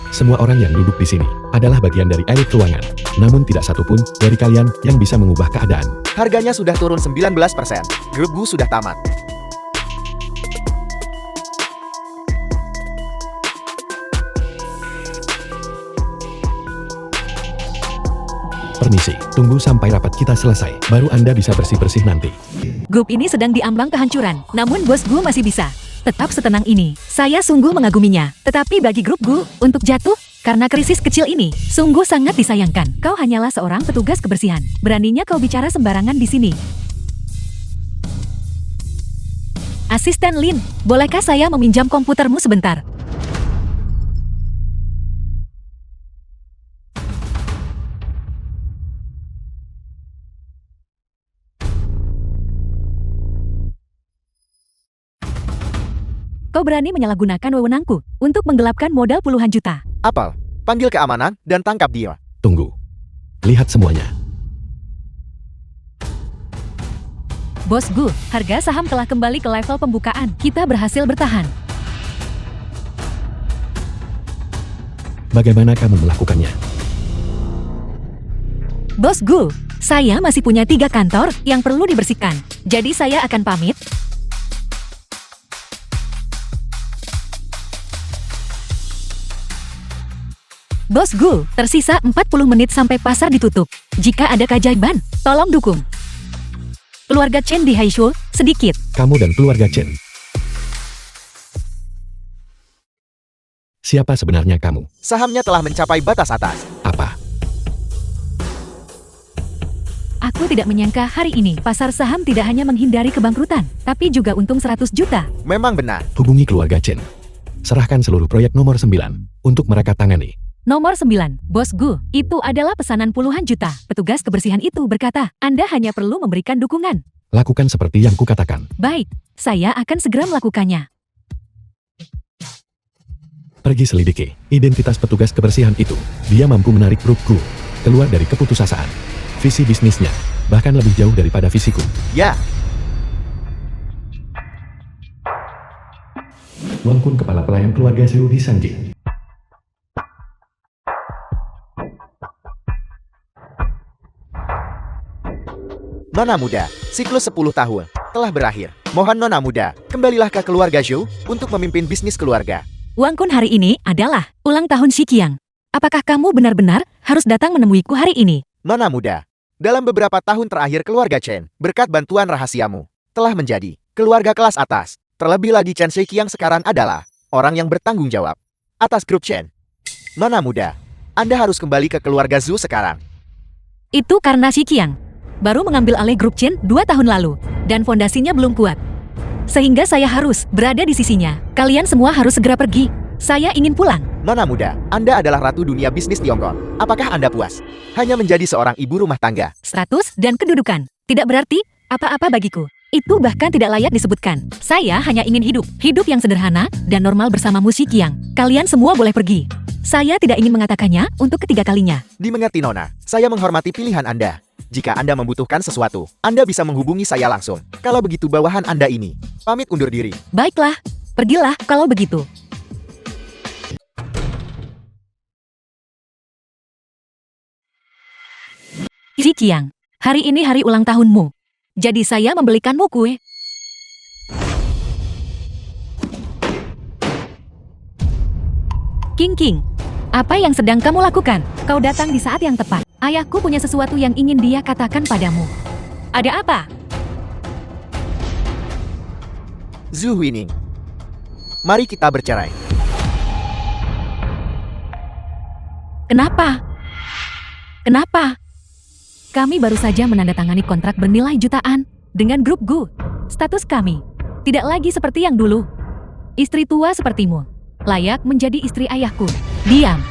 Semua orang yang duduk di sini adalah bagian dari elit keuangan. Namun tidak satupun dari kalian yang bisa mengubah keadaan. Harganya sudah turun 19%. Grup Gu sudah tamat. Permisi, tunggu sampai rapat kita selesai. Baru Anda bisa bersih-bersih nanti. Grup ini sedang diambang kehancuran, namun bos Gu masih bisa. Tetap setenang ini. Saya sungguh mengaguminya. Tetapi bagi grup Gu, untuk jatuh karena krisis kecil ini, sungguh sangat disayangkan. Kau hanyalah seorang petugas kebersihan. Beraninya kau bicara sembarangan di sini. Asisten Lin, bolehkah saya meminjam komputermu sebentar? Kau berani menyalahgunakan wewenangku untuk menggelapkan modal puluhan juta. Apel, panggil keamanan dan tangkap dia. Tunggu. Lihat semuanya. Bos Gu, harga saham telah kembali ke level pembukaan. Kita berhasil bertahan. Bagaimana kamu melakukannya? Bos Gu, saya masih punya 3 kantor yang perlu dibersihkan. Jadi saya akan pamit. Bos Gu, tersisa 40 menit sampai pasar ditutup. Jika ada keajaiban, tolong dukung. Keluarga Chen di Haishu, sedikit. Kamu dan keluarga Chen. Siapa sebenarnya kamu? Sahamnya telah mencapai batas atas. Apa? Aku tidak menyangka hari ini pasar saham tidak hanya menghindari kebangkrutan, tapi juga untung 100 juta. Memang benar. Hubungi keluarga Chen. Serahkan seluruh proyek nomor 9 untuk mereka tangani. Nomor 9, Bos Gu, itu adalah pesanan puluhan juta. Petugas kebersihan itu berkata, Anda hanya perlu memberikan dukungan. Lakukan seperti yang kukatakan. Baik, saya akan segera melakukannya. Pergi selidiki identitas petugas kebersihan itu. Dia mampu menarik grup Gu keluar dari keputusasaan. Visi bisnisnya bahkan lebih jauh daripada visiku. Ya, Wang Kun, kepala pelayan keluarga Zhou di Sanjing. Nona muda, siklus 10 tahun telah berakhir. Mohon Nona muda, kembalilah ke keluarga Zhou untuk memimpin bisnis keluarga. Wang Kun, hari ini adalah ulang tahun Shiqiang. Apakah kamu benar-benar harus datang menemuiku hari ini? Nona muda, dalam beberapa tahun terakhir keluarga Chen, berkat bantuan rahasiamu, telah menjadi keluarga kelas atas. Terlebih lagi Chen Shiqiang sekarang adalah orang yang bertanggung jawab atas grup Chen. Nona muda, Anda harus kembali ke keluarga Zhou sekarang. Itu karena Shiqiang baru mengambil alih grup Chen 2 tahun lalu, dan fondasinya belum kuat. Sehingga saya harus berada di sisinya. Kalian semua harus segera pergi. Saya ingin pulang. Nona muda, Anda adalah ratu dunia bisnis Tiongkok. Apakah Anda puas hanya menjadi seorang ibu rumah tangga? Status dan kedudukan tidak berarti apa-apa bagiku. Itu bahkan tidak layak disebutkan. Saya hanya ingin hidup yang sederhana dan normal bersamamu Shiqiang. Kalian semua boleh pergi. Saya tidak ingin mengatakannya untuk ketiga kalinya. Dimengerti Nona, saya menghormati pilihan Anda. Jika Anda membutuhkan sesuatu, Anda bisa menghubungi saya langsung. Kalau begitu bawahan Anda ini, pamit undur diri. Baiklah, pergilah kalau begitu. Shiqiang, hari ini hari ulang tahunmu. Jadi saya membelikanmu kue. King, apa yang sedang kamu lakukan? Kau datang di saat yang tepat. Ayahku punya sesuatu yang ingin dia katakan padamu. Ada apa? Zhu Huining, mari kita bercerai. Kenapa? Kenapa? Kami baru saja menandatangani kontrak bernilai jutaan dengan grup Gu. Status kami tidak lagi seperti yang dulu. Istri tua sepertimu layak menjadi istri ayahku. Diam.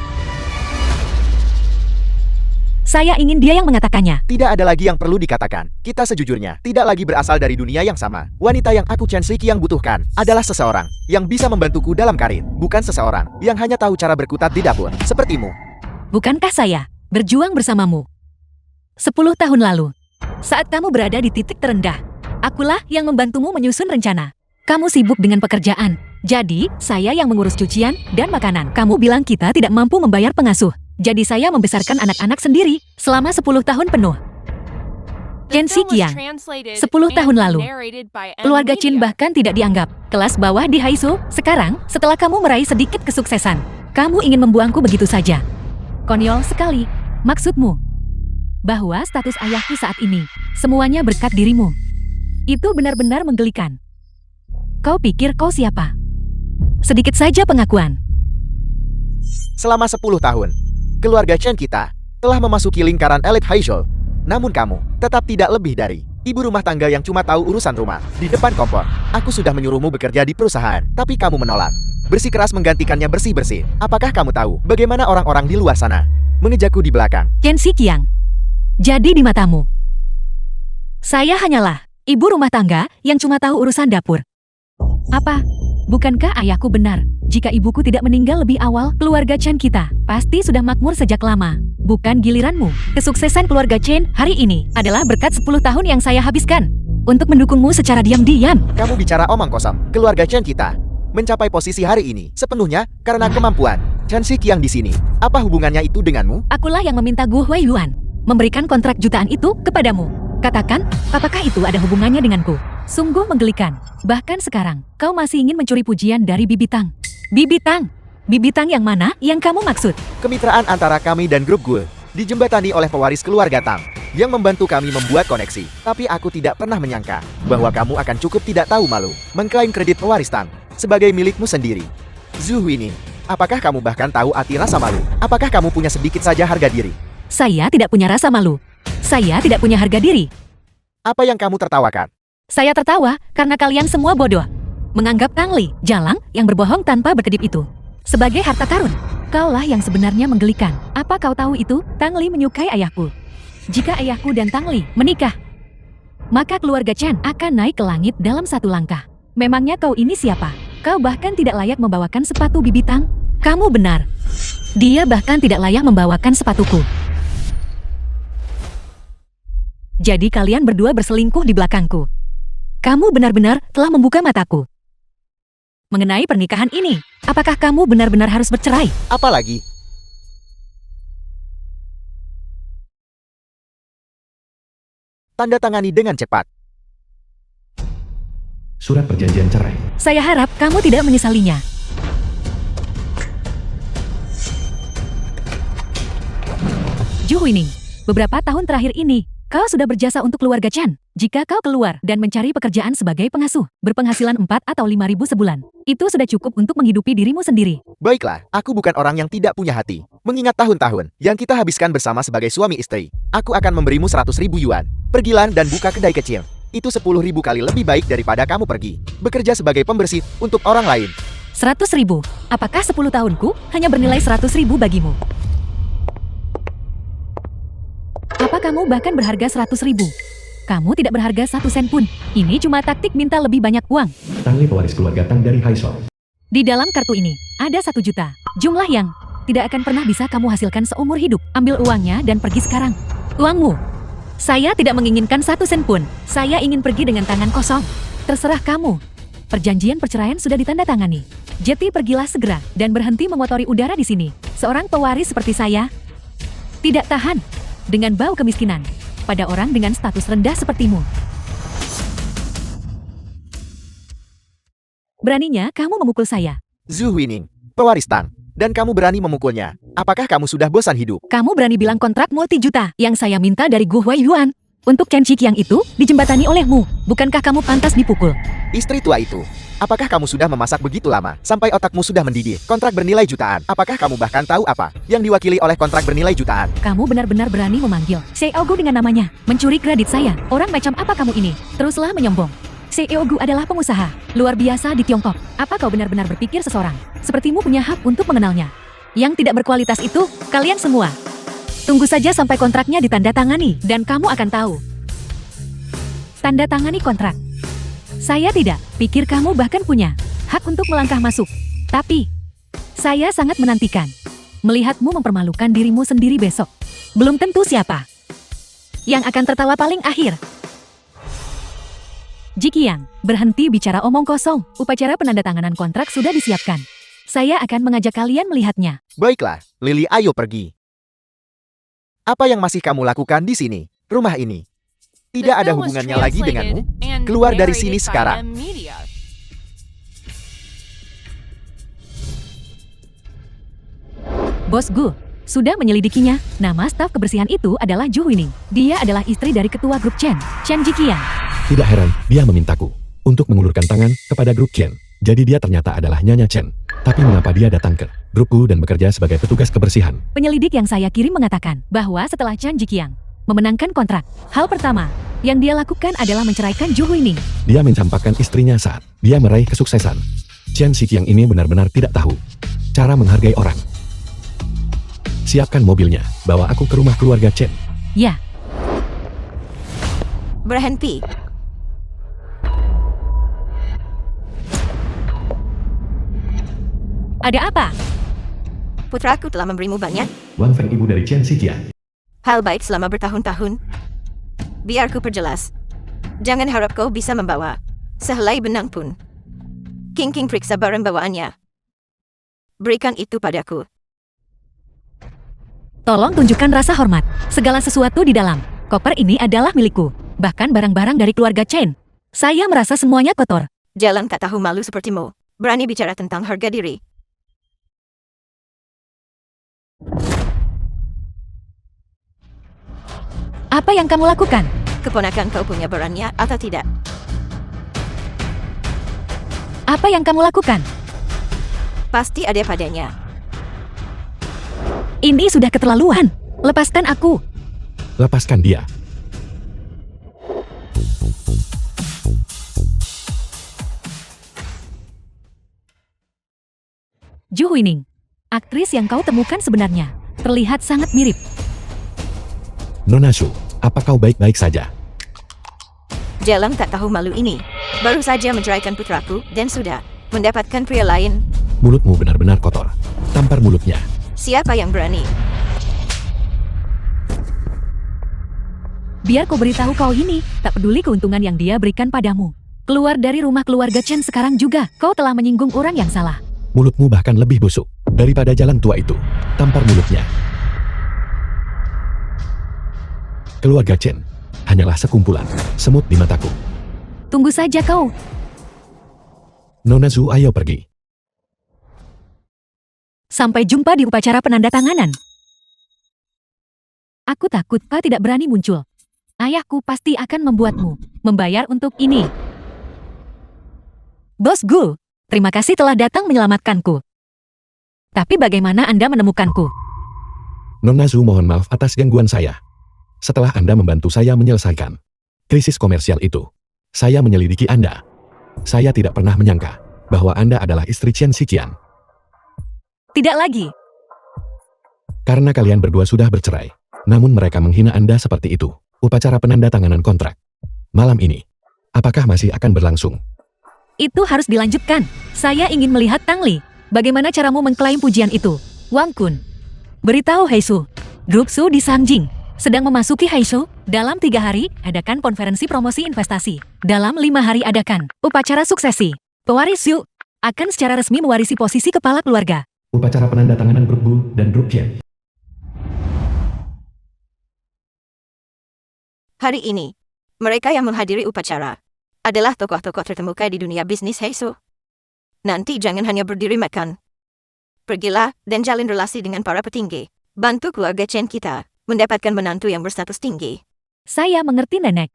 Saya ingin dia yang mengatakannya. Tidak ada lagi yang perlu dikatakan. Kita sejujurnya tidak lagi berasal dari dunia yang sama. Wanita yang aku Chen Shiqiang butuhkan adalah seseorang yang bisa membantuku dalam karir, bukan seseorang yang hanya tahu cara berkutat di dapur, sepertimu. Bukankah saya berjuang bersamamu 10 tahun lalu, saat kamu berada di titik terendah? Akulah yang membantumu menyusun rencana. Kamu sibuk dengan pekerjaan, Jadi, saya yang mengurus cucian dan makanan. Kamu bilang kita tidak mampu membayar pengasuh. Jadi saya membesarkan anak-anak sendiri selama 10 tahun penuh. Chen Xiqiang, 10 tahun lalu. Keluarga Qin bahkan tidak dianggap kelas bawah di Haizu. Sekarang, setelah kamu meraih sedikit kesuksesan, kamu ingin membuangku begitu saja. Konyol sekali. Maksudmu bahwa status ayahku saat ini semuanya berkat dirimu. Itu benar-benar menggelikan. Kau pikir kau siapa? Sedikit saja pengakuan. Selama 10 tahun, keluarga Chen kita telah memasuki lingkaran elit Haizu. Namun kamu tetap tidak lebih dari ibu rumah tangga yang cuma tahu urusan rumah. Di depan kompor, aku sudah menyuruhmu bekerja di perusahaan, tapi kamu menolak. Bersikeras menggantikannya bersih-bersih. Apakah kamu tahu bagaimana orang-orang di luar sana mengejakku di belakang? Chen Xiqiang, jadi di matamu, saya hanyalah ibu rumah tangga yang cuma tahu urusan dapur. Apa? Bukankah ayahku benar? Jika ibuku tidak meninggal lebih awal, keluarga Chen kita pasti sudah makmur sejak lama. Bukan giliranmu. Kesuksesan keluarga Chen hari ini adalah berkat 10 tahun yang saya habiskan untuk mendukungmu secara diam-diam. Kamu bicara omong kosong. Keluarga Chen kita mencapai posisi hari ini sepenuhnya karena kemampuan Chen Xiqiang di sini. Apa hubungannya itu denganmu? Akulah yang meminta Gu Huiyuan memberikan kontrak jutaan itu kepadamu. Katakan, apakah itu ada hubungannya denganku? Sungguh menggelikan. Bahkan sekarang, kau masih ingin mencuri pujian dari Bibi Tang. Bibi Tang? Bibi Tang yang mana yang kamu maksud? Kemitraan antara kami dan grup Gue dijembatani oleh pewaris keluarga Tang yang membantu kami membuat koneksi. Tapi aku tidak pernah menyangka bahwa kamu akan cukup tidak tahu malu mengklaim kredit pewaris Tang sebagai milikmu sendiri. Zhu Huining, apakah kamu bahkan tahu arti rasa malu? Apakah kamu punya sedikit saja harga diri? Saya tidak punya rasa malu. Saya tidak punya harga diri. Apa yang kamu tertawakan? Saya tertawa karena kalian semua bodoh. Menganggap Tang Li, Jalang, yang berbohong tanpa berkedip itu sebagai harta karun. Kaulah yang sebenarnya menggelikan. Apa kau tahu itu? Tang Li menyukai ayahku. Jika ayahku dan Tang Li menikah, maka keluarga Chen akan naik ke langit dalam satu langkah. Memangnya kau ini siapa? Kau bahkan tidak layak membawakan sepatu Bibi Tang. Kamu benar. Dia bahkan tidak layak membawakan sepatuku. Jadi kalian berdua berselingkuh di belakangku. Kamu benar-benar telah membuka mataku. Mengenai pernikahan ini, apakah kamu benar-benar harus bercerai? Apalagi? Tanda tangani dengan cepat. Surat perjanjian cerai. Saya harap kamu tidak menyesalinya. Zhu Huining, beberapa tahun terakhir ini, kau sudah berjasa untuk keluarga Chen. Jika kau keluar dan mencari pekerjaan sebagai pengasuh, berpenghasilan 4 atau 5.000 sebulan, itu sudah cukup untuk menghidupi dirimu sendiri. Baiklah, aku bukan orang yang tidak punya hati. Mengingat tahun-tahun yang kita habiskan bersama sebagai suami istri, aku akan memberimu 100.000 yuan. Pergilah dan buka kedai kecil. Itu 10.000 kali lebih baik daripada kamu pergi bekerja sebagai pembersih untuk orang lain. 100.000? Apakah 10 tahunku hanya bernilai 100.000 bagimu? Apa kamu bahkan berharga 100.000? Kamu tidak berharga 1 sen pun. Ini cuma taktik minta lebih banyak uang. Tang Li pewaris keluarga Tang dari Haizu. Di dalam kartu ini, ada 1 juta. Jumlah yang tidak akan pernah bisa kamu hasilkan seumur hidup. Ambil uangnya dan pergi sekarang. Uangmu. Saya tidak menginginkan 1 sen pun. Saya ingin pergi dengan tangan kosong. Terserah kamu. Perjanjian perceraian sudah ditandatangani. Jadi pergilah segera dan berhenti mengotori udara di sini. Seorang pewaris seperti saya tidak tahan dengan bau kemiskinan pada orang dengan status rendah sepertimu. Beraninya kamu memukul saya. Zhu Huining, pewaris Tang, dan kamu berani memukulnya. Apakah kamu sudah bosan hidup? Kamu berani bilang kontrak multi-juta yang saya minta dari Gu Huiyuan untuk Chen Xiqiang itu dijembatani olehmu. Bukankah kamu pantas dipukul? Istri tua itu, apakah kamu sudah memasak begitu lama sampai otakmu sudah mendidih? Kontrak bernilai jutaan. Apakah kamu bahkan tahu apa yang diwakili oleh kontrak bernilai jutaan? Kamu benar-benar berani memanggil CEO Gu dengan namanya, mencuri kredit saya. Orang macam apa kamu ini? Teruslah menyombong. CEO Gu adalah pengusaha luar biasa di Tiongkok. Apa kau benar-benar berpikir seseorang sepertimu punya hak untuk mengenalnya? Yang tidak berkualitas itu, kalian semua. Tunggu saja sampai kontraknya ditandatangani dan kamu akan tahu. Tanda tangani kontrak. Saya tidak pikir kamu bahkan punya hak untuk melangkah masuk. Tapi, saya sangat menantikan melihatmu mempermalukan dirimu sendiri besok. Belum tentu siapa yang akan tertawa paling akhir. Jiqiang, berhenti bicara omong kosong. Upacara penandatanganan kontrak sudah disiapkan. Saya akan mengajak kalian melihatnya. Baiklah, Lily, ayo pergi. Apa yang masih kamu lakukan di sini, rumah ini? Tidak ada hubungannya lagi denganmu. Keluar dari sini sekarang. Bos Gu, sudah menyelidikinya. Nama staf kebersihan itu adalah Ju Huining. Dia adalah istri dari ketua grup Chen Jiqiang. Tidak heran, dia memintaku untuk mengulurkan tangan kepada grup Chen. Jadi dia ternyata adalah Nyonya Chen. Tapi mengapa dia datang ke grupku dan bekerja sebagai petugas kebersihan? Penyelidik yang saya kirim mengatakan bahwa setelah Chen Jiqiang memenangkan kontrak, hal pertama yang dia lakukan adalah menceraikan Ju Huining. Dia mencampakkan istrinya saat dia meraih kesuksesan. Chen Jiqiang ini benar-benar tidak tahu cara menghargai orang. Siapkan mobilnya, bawa aku ke rumah keluarga Chen. Ya, Berhenti. ada apa? Putraku telah memberimu banyak Wang Feng, ibu dari Chen Jiqiang. hal baik selama bertahun-tahun. Biar ku perjelas. Jangan harap kau bisa membawa sehelai benang pun. King periksa barang bawaannya. Berikan itu padaku. Tolong tunjukkan rasa hormat. Segala sesuatu di dalam koper ini adalah milikku. Bahkan barang-barang dari keluarga Chen. Saya merasa semuanya kotor. Jalan tak tahu malu sepertimu. Berani bicara tentang harga diri. Apa yang kamu lakukan? Keponakan kau punya barangnya atau tidak? Apa yang kamu lakukan? Pasti ada padanya. Ini sudah keterlaluan. Lepaskan aku. Lepaskan dia. Ju Huining, aktris yang kau temukan sebenarnya terlihat sangat mirip. Nona Shu, apa kau baik-baik saja? Jalan tak tahu malu ini. Baru saja menceraikan putraku dan sudah mendapatkan pria lain. Mulutmu benar-benar kotor. Tampar mulutnya. Siapa yang berani? Biar kau beritahu kau ini, tak peduli keuntungan yang dia berikan padamu. Keluar dari rumah keluarga Chen sekarang juga, kau telah menyinggung orang yang salah. Mulutmu bahkan lebih busuk daripada jalan tua itu. Tampar mulutnya. Keluarga Chen hanyalah sekumpulan semut di mataku. Tunggu saja kau. Nona Zhu, ayo pergi. Sampai jumpa di upacara penandatanganan. Aku takut kau tidak berani muncul. Ayahku pasti akan membuatmu membayar untuk ini. Bos Gu, terima kasih telah datang menyelamatkanku. Tapi bagaimana Anda menemukanku? Nona Zhu, mohon maaf atas gangguan saya. Setelah Anda membantu saya menyelesaikan krisis komersial itu, saya menyelidiki Anda. Saya tidak pernah menyangka bahwa Anda adalah istri Chen Jiqiang. Tidak lagi. Karena kalian berdua sudah bercerai, namun mereka menghina Anda seperti itu. Upacara penandatanganan kontrak malam ini, apakah masih akan berlangsung? Itu harus dilanjutkan. Saya ingin melihat Tang Li. Bagaimana caramu mengklaim pujian itu? Wang Kun, beritahu Heisu. Grup Su di Sangjing sedang memasuki Heisu. Dalam 3 hari, adakan konferensi promosi investasi. Dalam 5 hari adakan upacara suksesi. Pewaris Yu akan secara resmi mewarisi posisi kepala keluarga. Upacara penandatanganan grup Bu dan grup Chen. Hari ini, mereka yang menghadiri upacara adalah tokoh-tokoh terkemuka di dunia bisnis Heisu. Nanti jangan hanya berdiri makan. Pergilah dan jalin relasi dengan para petinggi. Bantu keluarga Chen kita mendapatkan menantu yang berstatus tinggi. Saya mengerti, Nenek.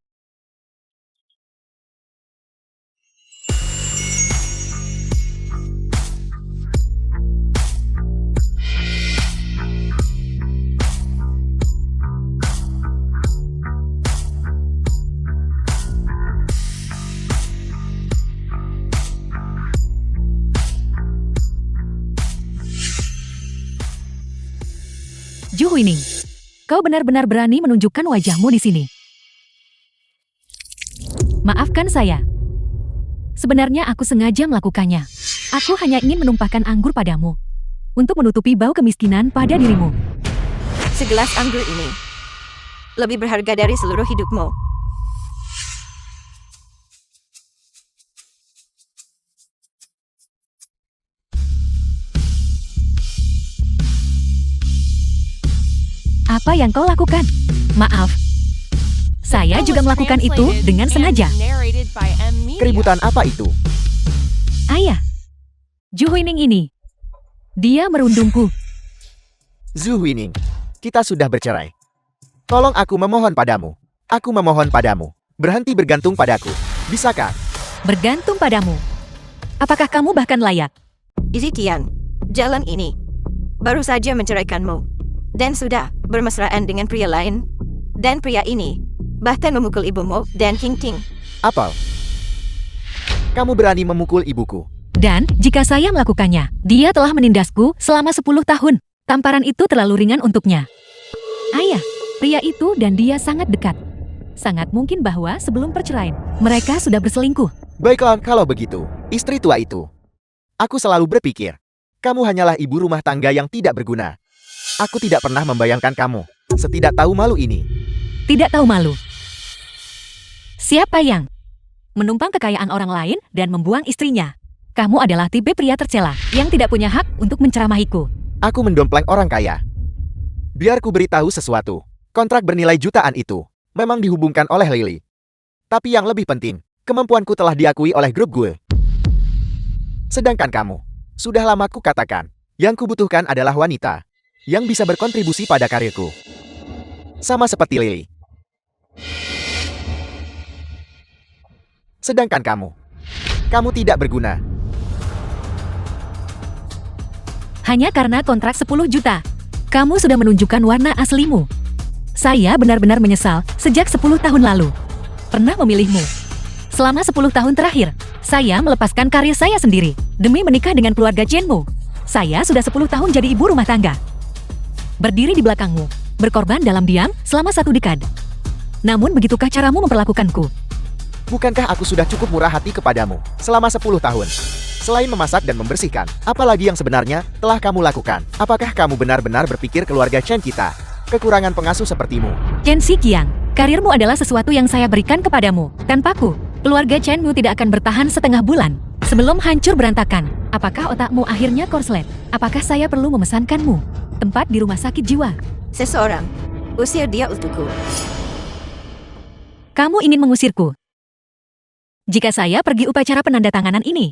Ju Huining, kau benar-benar berani menunjukkan wajahmu di sini. Maafkan saya. Sebenarnya aku sengaja melakukannya. Aku hanya ingin menumpahkan anggur padamu untuk menutupi bau kemiskinan pada dirimu. Segelas anggur ini lebih berharga dari seluruh hidupmu. apa yang kau lakukan. Maaf. Saya juga melakukan itu dengan sengaja. Keributan apa itu? Ayah. Zhu Huining ini. Dia merundungku. Zhu Huining, kita sudah bercerai. Tolong aku memohon padamu. Aku memohon padamu. Berhenti bergantung padaku. Bisakah? Bergantung padamu. Apakah kamu bahkan layak? Izitian, jalan ini. Baru saja menceraikanmu. Dan sudah bermesraan dengan pria lain. Dan pria ini bahkan memukul ibumu dan King Ting. Apel, kamu berani memukul ibuku. Dan jika saya melakukannya, dia telah menindasku selama 10 tahun. Tamparan itu terlalu ringan untuknya. Ayah, pria itu dan dia sangat dekat. Sangat mungkin bahwa sebelum perceraian, mereka sudah berselingkuh. Baiklah kalau begitu, istri tua itu. Aku selalu berpikir, kamu hanyalah ibu rumah tangga yang tidak berguna. Aku tidak pernah membayangkan kamu setidak tahu malu ini. Tidak tahu malu. Siapa yang menumpang kekayaan orang lain dan membuang istrinya? Kamu adalah tipe pria tercela yang tidak punya hak untuk menceramahiku. Aku mendompleng orang kaya. Biar ku beritahu sesuatu. Kontrak bernilai jutaan itu memang dihubungkan oleh Lily. Tapi yang lebih penting, kemampuanku telah diakui oleh grup gue. Sedangkan kamu, sudah lama ku katakan, yang kubutuhkan adalah wanita yang bisa berkontribusi pada karirku. Sama seperti Lily. Sedangkan kamu tidak berguna. Hanya karena kontrak 10 juta. Kamu sudah menunjukkan warna aslimu. Saya benar-benar menyesal sejak 10 tahun lalu. Pernah memilihmu. Selama 10 tahun terakhir, saya melepaskan karir saya sendiri demi menikah dengan keluarga Chenmu. Saya sudah 10 tahun jadi ibu rumah tangga. Berdiri di belakangmu, berkorban dalam diam selama 1 dekade. Namun begitukah caramu memperlakukanku? Bukankah aku sudah cukup murah hati kepadamu selama 10 tahun? Selain memasak dan membersihkan, apalagi yang sebenarnya telah kamu lakukan? Apakah kamu benar-benar berpikir keluarga Chen kita kekurangan pengasuh sepertimu? Chen Xiqiang, karirmu adalah sesuatu yang saya berikan kepadamu. Tanpaku, keluarga Chenmu tidak akan bertahan setengah bulan. Sebelum hancur berantakan, apakah otakmu akhirnya korslet? Apakah saya perlu memesankanmu tempat di rumah sakit jiwa? Seseorang, usir dia untukku. Kamu ingin mengusirku? Jika saya pergi upacara penandatanganan ini,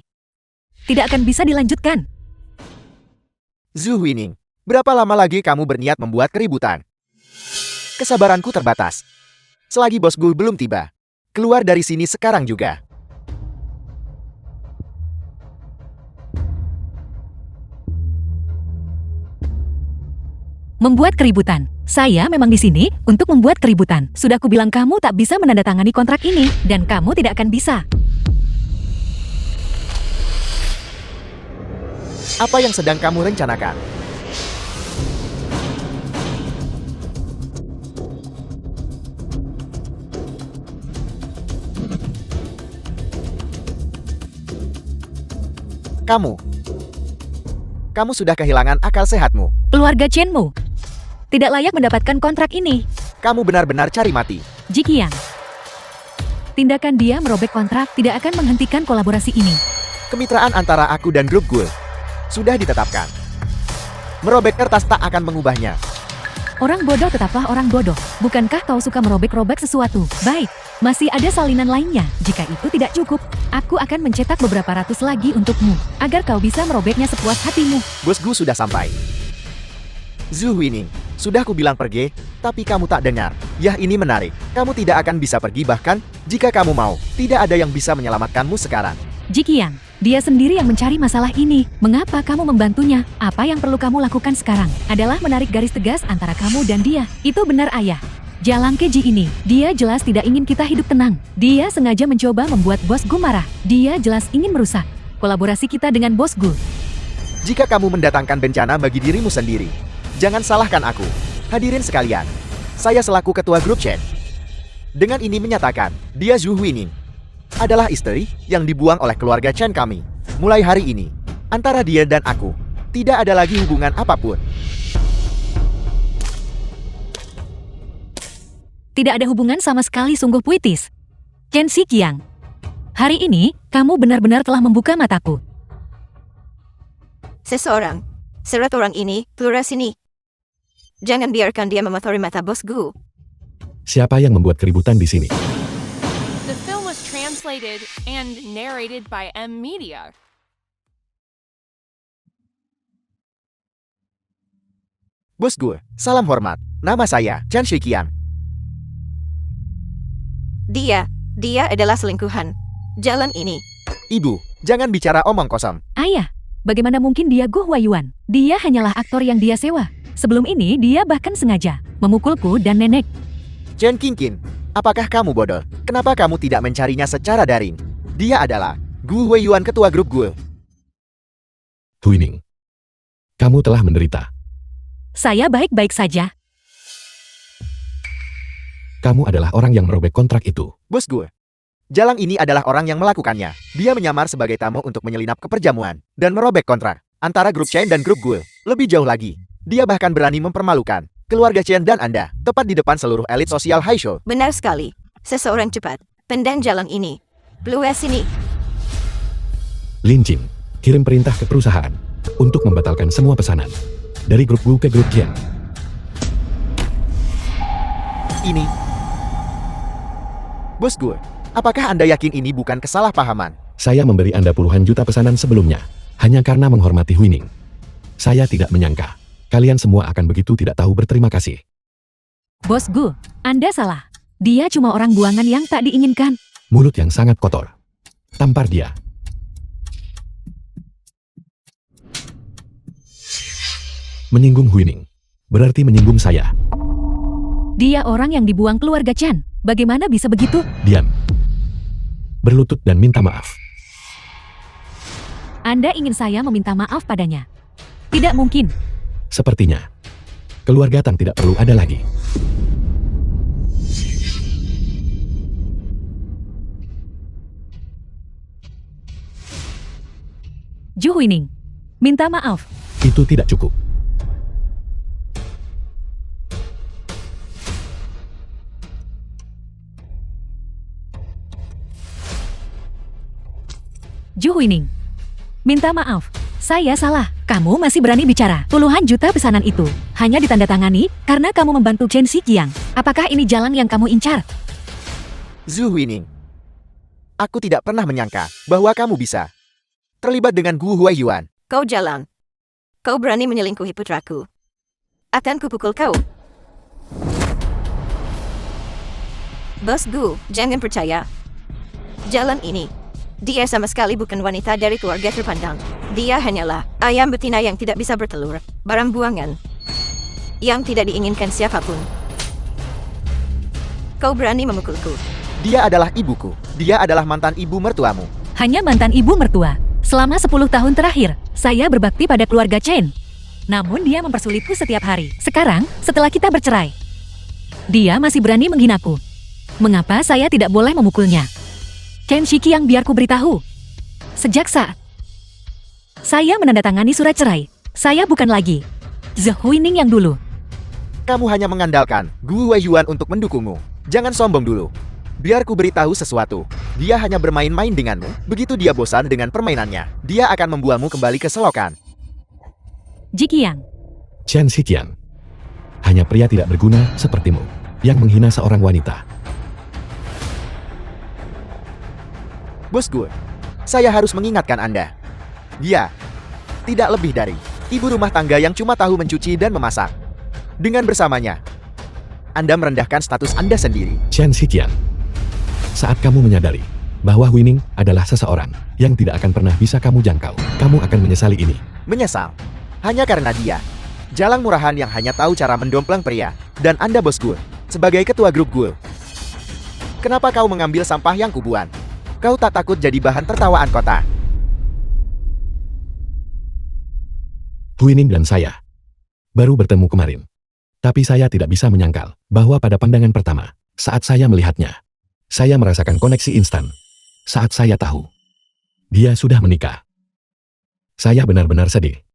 tidak akan bisa dilanjutkan. Zhu Huining, berapa lama lagi kamu berniat membuat keributan? Kesabaranku terbatas. Selagi bos Gu belum tiba, keluar dari sini sekarang juga. Membuat keributan. Saya memang di sini untuk membuat keributan. Sudah kubilang kamu tak bisa menandatangani kontrak ini, dan kamu tidak akan bisa. Apa yang sedang kamu rencanakan? Kamu sudah kehilangan akal sehatmu. Keluarga Chenmu tidak layak mendapatkan kontrak ini. Kamu benar-benar cari mati. Jiqiang, tindakan dia merobek kontrak tidak akan menghentikan kolaborasi ini. Kemitraan antara aku dan grup gue sudah ditetapkan. Merobek kertas tak akan mengubahnya. Orang bodoh tetaplah orang bodoh. Bukankah kau suka merobek-robek sesuatu? Baik, masih ada salinan lainnya. Jika itu tidak cukup, aku akan mencetak beberapa ratus lagi untukmu, agar kau bisa merobeknya sepuas hatimu. Bos Gu sudah sampai. Zhu Huining, sudah kubilang pergi, tapi kamu tak dengar. Yah, ini menarik. Kamu tidak akan bisa pergi, bahkan jika kamu mau, tidak ada yang bisa menyelamatkanmu sekarang. Jiqiang, dia sendiri yang mencari masalah ini. Mengapa kamu membantunya? Apa yang perlu kamu lakukan sekarang adalah menarik garis tegas antara kamu dan dia. Itu benar, ayah. Jalang keji ini, dia jelas tidak ingin kita hidup tenang. Dia sengaja mencoba membuat bos Gu marah. Dia jelas ingin merusak kolaborasi kita dengan bos Gu. Jika kamu mendatangkan bencana bagi dirimu sendiri, jangan salahkan aku. Hadirin sekalian, saya selaku ketua grup Chen, dengan ini menyatakan, dia Zhu Huining adalah istri yang dibuang oleh keluarga Chen kami. Mulai hari ini, antara dia dan aku, tidak ada lagi hubungan apapun. Tidak ada hubungan sama sekali, sungguh puitis. Chen Xiqiang, hari ini, kamu benar-benar telah membuka mataku. Seseorang, serat orang ini, keluar sini. Jangan biarkan dia memotori mata bos Gu. Siapa yang membuat keributan di sini? The film was translated and narrated by M Media. Bos Gu, salam hormat. Nama saya Chen Shiqiang. Dia adalah selingkuhan. Jalan ini. Ibu, jangan bicara omong kosong. Ayah, bagaimana mungkin dia Gu Huayuan? Dia hanyalah aktor yang dia sewa. Sebelum ini dia bahkan sengaja memukulku dan nenek. Chen Qingqin, apakah kamu bodoh? Kenapa kamu tidak mencarinya secara daring? Dia adalah Gu Huayuan, ketua grup Gu. Huining, kamu telah menderita. Saya baik-baik saja. Kamu adalah orang yang merobek kontrak itu. Bos Gu, Jalang ini adalah orang yang melakukannya. Dia menyamar sebagai tamu untuk menyelinap ke perjamuan dan merobek kontrak antara grup Chen dan grup Gu. Lebih jauh lagi, dia bahkan berani mempermalukan keluarga Chen dan Anda tepat di depan seluruh elit sosial Haisho. Benar sekali. Seseorang cepat. Pendam jalan ini. Blue sini. Lin Jin, kirim perintah ke perusahaan untuk membatalkan semua pesanan dari grup Gu ke grup Chen. Ini. Bos Gu, apakah Anda yakin ini bukan kesalahpahaman? Saya memberi Anda puluhan juta pesanan sebelumnya, hanya karena menghormati Huining. Saya tidak menyangka, kalian semua akan begitu tidak tahu berterima kasih. Bos Gu, Anda salah. Dia cuma orang buangan yang tak diinginkan. Mulut yang sangat kotor. Tampar dia. Menyinggung Huining, berarti menyinggung saya. Dia orang yang dibuang keluarga Chen. Bagaimana bisa begitu? Diam. Berlutut dan minta maaf. Anda ingin saya meminta maaf padanya? Tidak mungkin. Sepertinya, keluarga Tang tidak perlu ada lagi. Ju Huining, minta maaf. Itu tidak cukup. Ju Huining, minta maaf. Saya salah. Kamu masih berani bicara. Puluhan juta pesanan itu hanya ditandatangani karena kamu membantu Chen Shiqiang. Apakah ini jalan yang kamu incar? Zhu Huining, aku tidak pernah menyangka bahwa kamu bisa terlibat dengan Gu Huayuan. Kau jalan. Kau berani menyelingkuhi putraku. Akan kupukul kau. Bos Gu, jangan percaya. Jalan ini. Dia sama sekali bukan wanita dari keluarga terpandang. Dia hanyalah ayam betina yang tidak bisa bertelur. Barang buangan. Yang tidak diinginkan siapapun. Kau berani memukulku. Dia adalah ibuku. Dia adalah mantan ibu mertuamu. Hanya mantan ibu mertua. Selama 10 tahun terakhir, saya berbakti pada keluarga Chen. Namun dia mempersulitku setiap hari. Sekarang, setelah kita bercerai, dia masih berani menghinaku. Mengapa saya tidak boleh memukulnya? Chen Shiqiang, biar ku beritahu. Sejak saat saya menandatangani surat cerai, saya bukan lagi Zhu Huining yang dulu. Kamu hanya mengandalkan Gu Huayuan untuk mendukungmu. Jangan sombong dulu. Biar ku beritahu sesuatu. Dia hanya bermain-main denganmu. Begitu dia bosan dengan permainannya, dia akan membuangmu kembali ke selokan. Jiqiang, Chen Shiqiang, hanya pria tidak berguna sepertimu yang menghina seorang wanita. Bos Gu, saya harus mengingatkan Anda. Dia tidak lebih dari ibu rumah tangga yang cuma tahu mencuci dan memasak. Dengan bersamanya, Anda merendahkan status Anda sendiri. Chen Shiqiang, saat kamu menyadari bahwa Huining adalah seseorang yang tidak akan pernah bisa kamu jangkau, kamu akan menyesali ini. Menyesal hanya karena dia jalang murahan yang hanya tahu cara mendompleng pria. Dan Anda, Bos Gu, sebagai ketua grup Gu, kenapa kau mengambil sampah yang kubuan? Kau tak takut jadi bahan tertawaan kota? Huining dan saya baru bertemu kemarin. Tapi saya tidak bisa menyangkal bahwa pada pandangan pertama, saat saya melihatnya, saya merasakan koneksi instan. Saat saya tahu dia sudah menikah, saya benar-benar sedih.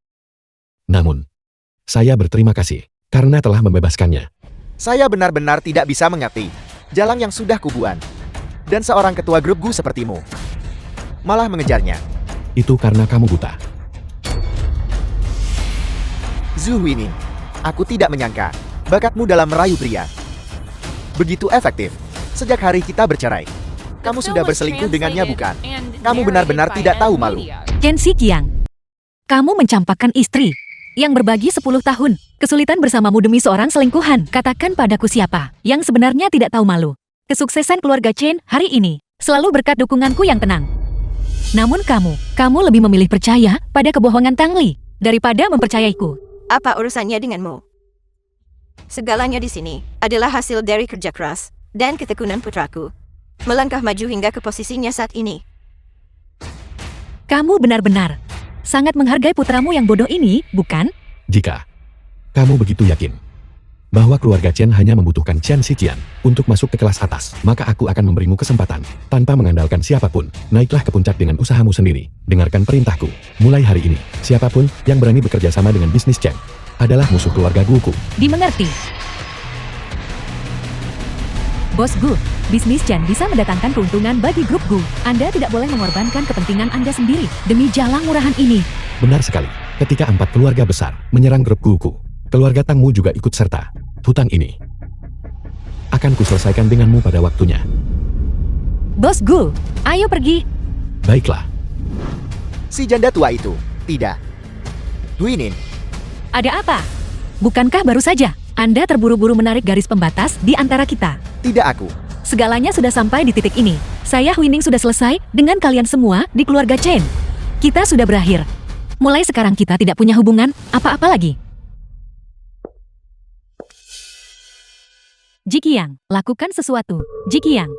Namun, saya berterima kasih karena telah membebaskannya. Saya benar-benar tidak bisa mengerti jalang yang sudah kubuan. Dan seorang ketua grup Gu sepertimu malah mengejarnya. Itu karena kamu buta. Zhu Huining, Aku tidak menyangka bakatmu dalam merayu pria begitu efektif. Sejak hari kita bercerai, kamu The sudah film was berselingkuh dengannya, translated bukan? and Kamu benar-benar narrated by tidak tahu Ed malu. Media. Chen Xiqiang, kamu mencampakkan istri yang berbagi 10 tahun kesulitan bersamamu demi seorang selingkuhan. Katakan padaku siapa yang sebenarnya tidak tahu malu. Kesuksesan keluarga Chen hari ini selalu berkat dukunganku yang tenang. Namun kamu lebih memilih percaya pada kebohongan Tang Li daripada mempercayaiku. Apa urusannya denganmu? Segalanya di sini adalah hasil dari kerja keras dan ketekunan putraku. Melangkah maju hingga ke posisinya saat ini. Kamu benar-benar sangat menghargai putramu yang bodoh ini, bukan? Jika kamu begitu yakin bahwa keluarga Chen hanya membutuhkan Chen Xiqian untuk masuk ke kelas atas, maka aku akan memberimu kesempatan tanpa mengandalkan siapapun. Naiklah ke puncak dengan usahamu sendiri. Dengarkan perintahku. Mulai hari ini, siapapun yang berani bekerja sama dengan bisnis Chen adalah musuh keluarga Guku. Dimengerti. Bos Gu, bisnis Chen bisa mendatangkan keuntungan bagi grup Gu. Anda tidak boleh mengorbankan kepentingan Anda sendiri demi jalan murahan ini. Benar sekali. Ketika 4 keluarga besar menyerang grup Guku, keluarga Tangmu juga ikut serta. Hutang ini akan kuselesaikan denganmu pada waktunya. Bos Gu, ayo pergi. Baiklah. Si janda tua itu, tidak. Huinin, Ada apa? Bukankah baru saja Anda terburu-buru menarik garis pembatas di antara kita? tidak aku. Segalanya sudah sampai di titik ini. Saya Huining sudah selesai dengan kalian semua di keluarga Chen. Kita sudah berakhir. Mulai sekarang kita tidak punya hubungan apa-apa lagi. Jiqiang, lakukan sesuatu. Jiqiang.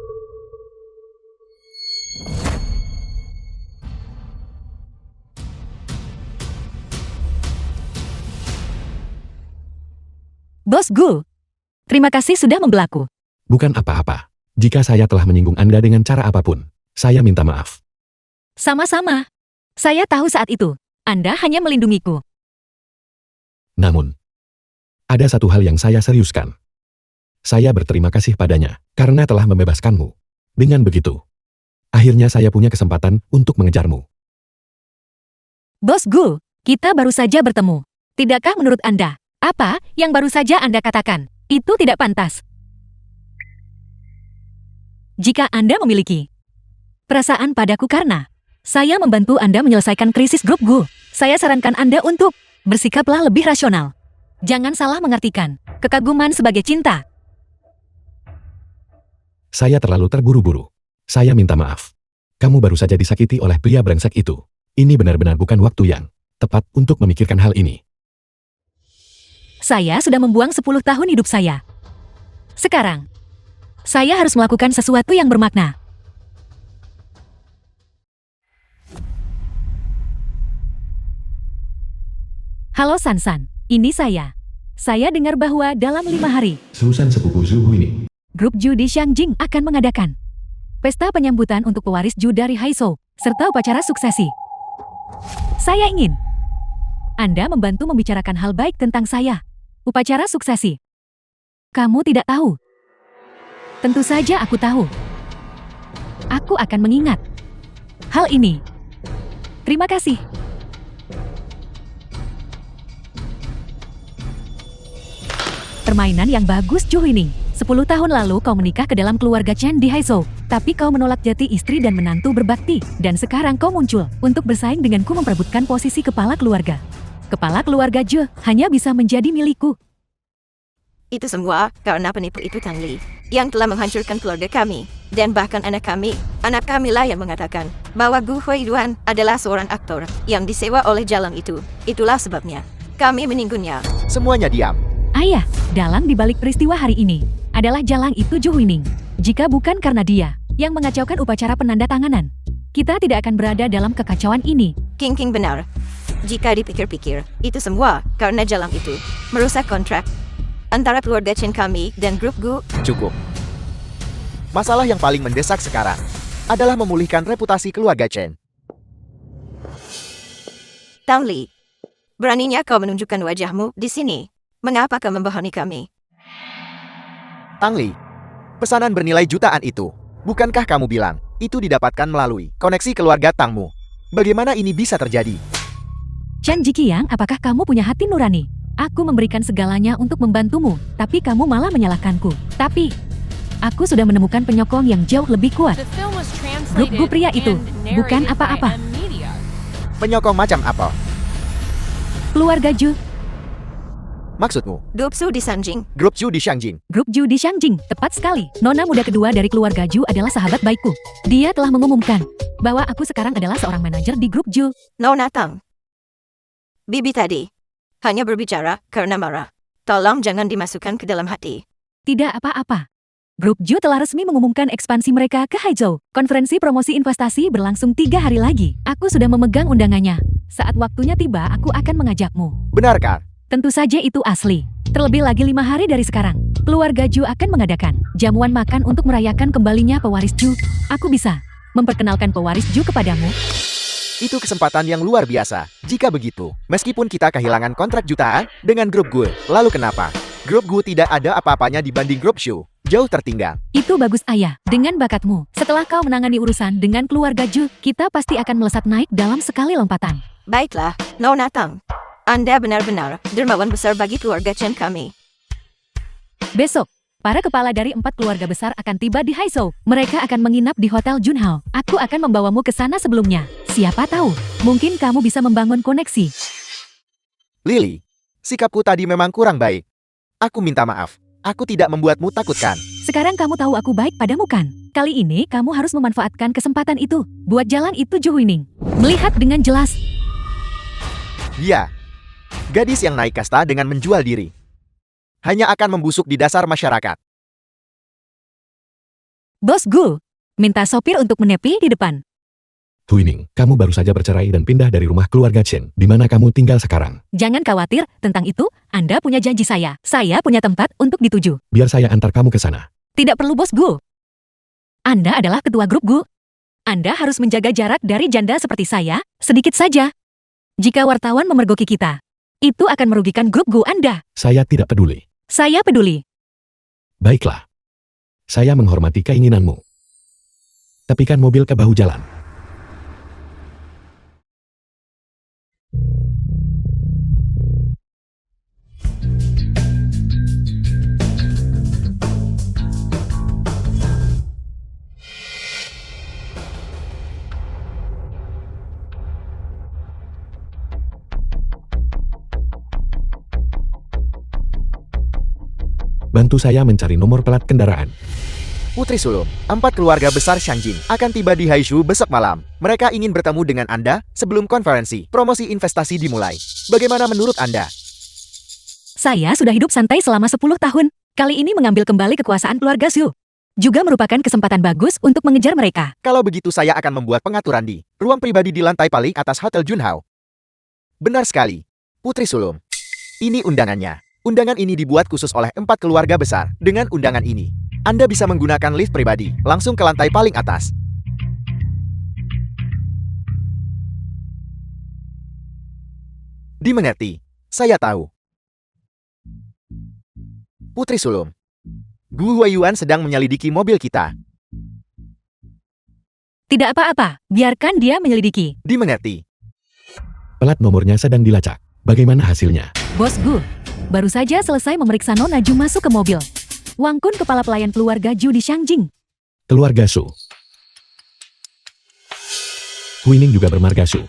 Bos Gu, terima kasih sudah membelaku. Bukan apa-apa. Jika saya telah menyinggung Anda dengan cara apapun, saya minta maaf. Sama-sama. Saya tahu saat itu, Anda hanya melindungiku. Namun, ada satu hal yang saya seriuskan. Saya berterima kasih padanya karena telah membebaskanmu. Dengan begitu, akhirnya saya punya kesempatan untuk mengejarmu. Bos Gu, kita baru saja bertemu. Tidakkah menurut Anda, apa yang baru saja Anda katakan, itu tidak pantas? Jika Anda memiliki perasaan padaku karena saya membantu Anda menyelesaikan krisis grup Gu, saya sarankan Anda untuk bersikaplah lebih rasional. Jangan salah mengartikan kekaguman sebagai cinta. Saya terlalu terburu-buru. Saya minta maaf. Kamu baru saja disakiti oleh pria brengsek itu. Ini benar-benar bukan waktu yang tepat untuk memikirkan hal ini. Saya sudah membuang 10 tahun hidup saya. Sekarang, saya harus melakukan sesuatu yang bermakna. Halo Sansan, ini saya. Saya dengar bahwa dalam 5 hari, Susan sepupu Zuhu ini. grup Ju di Xiangjing akan mengadakan pesta penyambutan untuk pewaris Ju dari Haizhou, serta upacara suksesi. Saya ingin Anda membantu membicarakan hal baik tentang saya. Upacara suksesi. Kamu tidak tahu. Tentu saja aku tahu. Aku akan mengingat hal ini. Terima kasih. Permainan yang bagus, Ju Huining. 10 tahun lalu kau menikah ke dalam keluarga Chen di Haizhou, tapi kau menolak jati istri dan menantu berbakti, dan sekarang kau muncul untuk bersaing denganku memperebutkan posisi kepala keluarga. Kepala keluarga Ju hanya bisa menjadi milikku. Itu semua karena penipu itu Tang Li, yang telah menghancurkan keluarga kami, dan bahkan anak kami. Anak kami lah yang mengatakan bahwa Gu Huiduan adalah seorang aktor yang disewa oleh Jalang itu. Itulah sebabnya kami meninggunnya. Semuanya diam. Ayah, dalang dibalik peristiwa hari ini adalah Jalang itu Ju Huining. Jika bukan karena dia yang mengacaukan upacara penanda tanganan, kita tidak akan berada dalam kekacauan ini. King benar. Jika dipikir-pikir, itu semua karena Jalang itu merusak kontrak antara keluarga Chen kami dan grup Gu. Cukup. Masalah yang paling mendesak sekarang adalah memulihkan reputasi keluarga Chen. Tang Li, beraninya kau menunjukkan wajahmu di sini. Mengapa kau membohongi kami? Tang Li, pesanan bernilai jutaan itu, bukankah kamu bilang itu didapatkan melalui koneksi keluarga Tangmu? Bagaimana ini bisa terjadi? Chen Jiqiang, apakah kamu punya hati nurani? Aku memberikan segalanya untuk membantumu, tapi kamu malah menyalahkanku. Tapi, aku sudah menemukan penyokong yang jauh lebih kuat. The film was Grup-grup pria translated itu, and bukan narrated by apa-apa. Media. Penyokong macam apa? Keluarga Ju, Maksudmu? Dupsu di Sanjing. Grup Ju di Shangjing. grup Ju di Shangjing, tepat sekali. Nona muda kedua dari keluarga Ju adalah sahabat baikku. Dia telah mengumumkan bahwa aku sekarang adalah seorang manajer di grup Ju. Nona Tang. Bibi tadi hanya berbicara karena marah. Tolong jangan dimasukkan ke dalam hati. Tidak apa-apa. Grup Ju telah resmi mengumumkan ekspansi mereka ke Haizhou. Konferensi promosi investasi berlangsung 3 hari lagi. Aku sudah memegang undangannya. Saat waktunya tiba, aku akan mengajakmu. Benarkah? Tentu saja itu asli. Terlebih lagi 5 hari dari sekarang, keluarga Ju akan mengadakan jamuan makan untuk merayakan kembalinya pewaris Ju. Aku bisa memperkenalkan pewaris Ju kepadamu. Itu kesempatan yang luar biasa. Jika begitu, meskipun kita kehilangan kontrak jutaan dengan grup Gue, lalu kenapa? Grup Gue tidak ada apa-apanya dibanding grup Shu. Jauh tertinggal. Itu bagus ayah. Dengan bakatmu, setelah kau menangani urusan dengan keluarga Ju, kita pasti akan melesat naik dalam sekali lompatan. Baiklah, Nona Tang. Anda benar-benar dermawan besar bagi keluarga Chen kami. Besok, para kepala dari 4 keluarga besar akan tiba di Haizhou. Mereka akan menginap di Hotel Junhao. Aku akan membawamu ke sana sebelumnya. Siapa tahu, mungkin kamu bisa membangun koneksi. Lily, sikapku tadi memang kurang baik. Aku minta maaf. Aku tidak membuatmu takutkan. Sekarang kamu tahu aku baik padamu kan? Kali ini kamu harus memanfaatkan kesempatan itu. Buat jalan itu Ju Huining. Melihat dengan jelas. Dia, gadis yang naik kasta dengan menjual diri, hanya akan membusuk di dasar masyarakat. Bos Gu, minta sopir untuk menepi di depan. Huining, kamu baru saja bercerai dan pindah dari rumah keluarga Chen. Di mana kamu tinggal sekarang? Jangan khawatir tentang itu, Anda punya janji saya. Saya punya tempat untuk dituju. Biar saya antar kamu ke sana. Tidak perlu Bos Gu. Anda adalah ketua grup Gu. Anda harus menjaga jarak dari janda seperti saya, sedikit saja. Jika wartawan memergoki kita, itu akan merugikan grup Gu Anda. Saya tidak peduli. Saya peduli. Baiklah. Saya menghormati keinginanmu. Tepikan mobil ke bahu jalan. Bantu saya mencari nomor plat kendaraan. Putri Sulung, 4 keluarga besar Shangjing akan tiba di Haizhou besok malam. Mereka ingin bertemu dengan Anda sebelum konferensi promosi investasi dimulai. Bagaimana menurut Anda? Saya sudah hidup santai selama 10 tahun. Kali ini mengambil kembali kekuasaan keluarga Xu. Juga merupakan kesempatan bagus untuk mengejar mereka. Kalau begitu saya akan membuat pengaturan di ruang pribadi di lantai paling atas Hotel Junhao. Benar sekali, Putri Sulung. Ini undangannya. Undangan ini dibuat khusus oleh 4 keluarga besar. Dengan undangan ini, Anda bisa menggunakan lift pribadi langsung ke lantai paling atas. Dimengerti. Saya tahu. Putri Sulung. Gu Huayuan sedang menyelidiki mobil kita. Tidak apa-apa, biarkan dia menyelidiki. Dimengerti. Plat nomornya sedang dilacak. Bagaimana hasilnya? Bos Gu, baru saja selesai memeriksa Nona Ju masuk ke mobil. Wang Kun kepala pelayan keluarga Ju di Shangjing. Keluarga Su. Huining juga bermarga Su.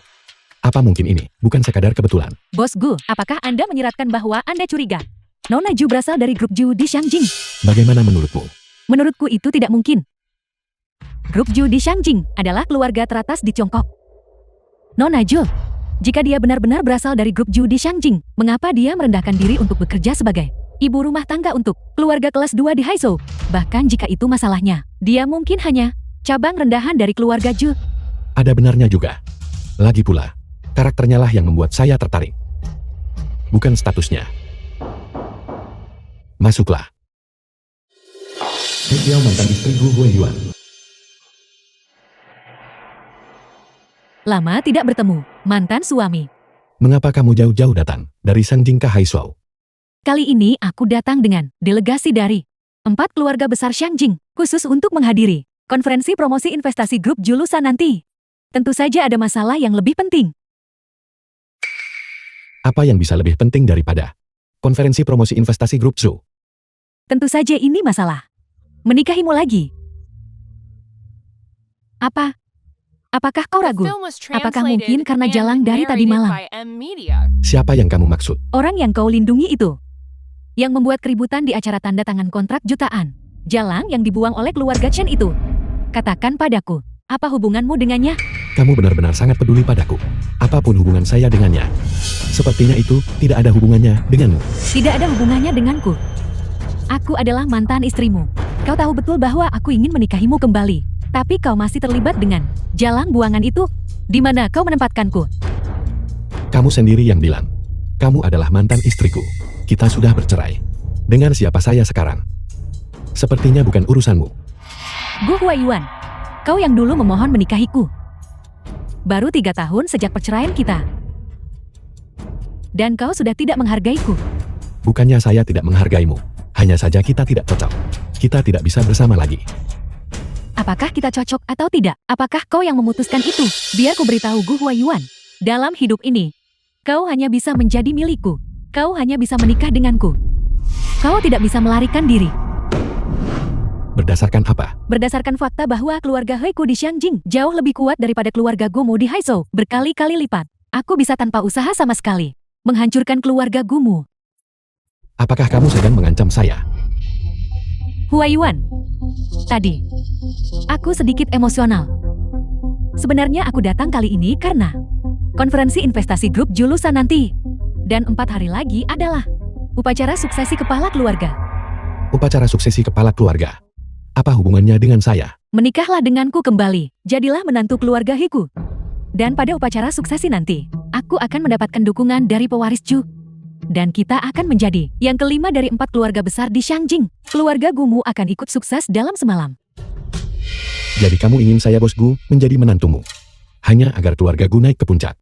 Apa mungkin ini bukan sekadar kebetulan? Bos Gu, apakah Anda menyiratkan bahwa Anda curiga? Nona Ju berasal dari grup Ju di Shangjing. Bagaimana menurutmu? Menurutku itu tidak mungkin. Grup Ju di Shangjing adalah keluarga teratas di Tiongkok. Nona Ju, jika dia benar-benar berasal dari grup Ju di Shangjing, mengapa dia merendahkan diri untuk bekerja sebagai ibu rumah tangga untuk keluarga kelas 2 di Haizhou? Bahkan jika itu masalahnya, dia mungkin hanya cabang rendahan dari keluarga Ju. Ada benarnya juga. Lagi pula, karakternya lah yang membuat saya tertarik. Bukan statusnya. Masuklah. Xiao mantan istri Gu Huayuan. Lama tidak bertemu, mantan suami. Mengapa kamu jauh-jauh datang dari Shangjing ke Haizhou? Kali ini aku datang dengan delegasi dari 4 keluarga besar Shangjing, khusus untuk menghadiri konferensi promosi investasi grup Julusan nanti. Tentu saja ada masalah yang lebih penting. Apa yang bisa lebih penting daripada Konferensi promosi investasi grup Zhu. Tentu saja ini masalah. Menikahimu lagi. Apakah kau The ragu? film was Apakah translated mungkin karena and Jalang dari tadi narrated malam? by M Media. Siapa yang kamu maksud? Orang yang kau lindungi itu. Yang membuat keributan di acara tanda tangan kontrak jutaan. Jalang yang dibuang oleh keluarga Chen itu. Katakan padaku, apa hubunganmu dengannya? Kamu benar-benar sangat peduli padaku. Apapun hubungan saya dengannya. Sepertinya itu tidak ada hubungannya denganmu. Tidak ada hubungannya denganku. Aku adalah mantan istrimu. Kau tahu betul bahwa aku ingin menikahimu kembali. Tapi kau masih terlibat dengan Jalang buangan itu. Di mana kau menempatkanku? Kamu sendiri yang bilang. Kamu adalah mantan istriku. Kita sudah bercerai. Dengan siapa saya sekarang? Sepertinya bukan urusanmu. Gu Huaiyuan, kau yang dulu memohon menikahiku. Baru 3 tahun sejak perceraian kita. Dan kau sudah tidak menghargaiku. Bukannya saya tidak menghargaimu. Hanya saja kita tidak cocok. Kita tidak bisa bersama lagi. Apakah kita cocok atau tidak? Apakah kau yang memutuskan itu? Biar ku beritahu Gu Huaiyuan. Dalam hidup ini, kau hanya bisa menjadi milikku. Kau hanya bisa menikah denganku. Kau tidak bisa melarikan diri. Berdasarkan apa? Berdasarkan fakta bahwa keluarga Heiku di Xiangjing jauh lebih kuat daripada keluarga Gumu di Haizhou berkali-kali lipat. Aku bisa tanpa usaha sama sekali menghancurkan keluarga Gumu. Apakah kamu sedang mengancam saya? Huaiyuan, tadi aku sedikit emosional. Sebenarnya aku datang kali ini karena konferensi investasi grup Julusan nanti. Dan 4 hari lagi adalah upacara suksesi kepala keluarga. Upacara suksesi kepala keluarga. Apa hubungannya dengan saya? Menikahlah denganku kembali, jadilah menantu keluarga Hiku. Dan pada upacara suksesi nanti, aku akan mendapatkan dukungan dari pewaris Ju. Dan kita akan menjadi yang kelima dari 4 keluarga besar di Xiangjing. Keluarga Gumu akan ikut sukses dalam semalam. Jadi kamu ingin saya bos Gu menjadi menantumu. Hanya agar keluarga Gu naik ke puncak.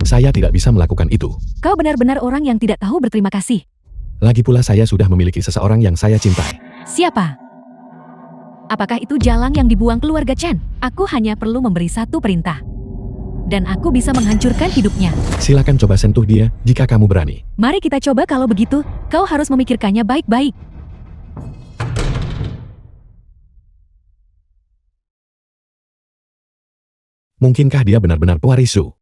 Saya tidak bisa melakukan itu. Kau benar-benar orang yang tidak tahu berterima kasih. Lagi pula saya sudah memiliki seseorang yang saya cintai. Siapa? Apakah itu Jalang yang dibuang keluarga Chen? Aku hanya perlu memberi satu perintah. Dan aku bisa menghancurkan hidupnya. Silakan coba sentuh dia jika kamu berani. Mari kita coba kalau begitu, kau harus memikirkannya baik-baik. Mungkinkah dia benar-benar pewaris Zhu?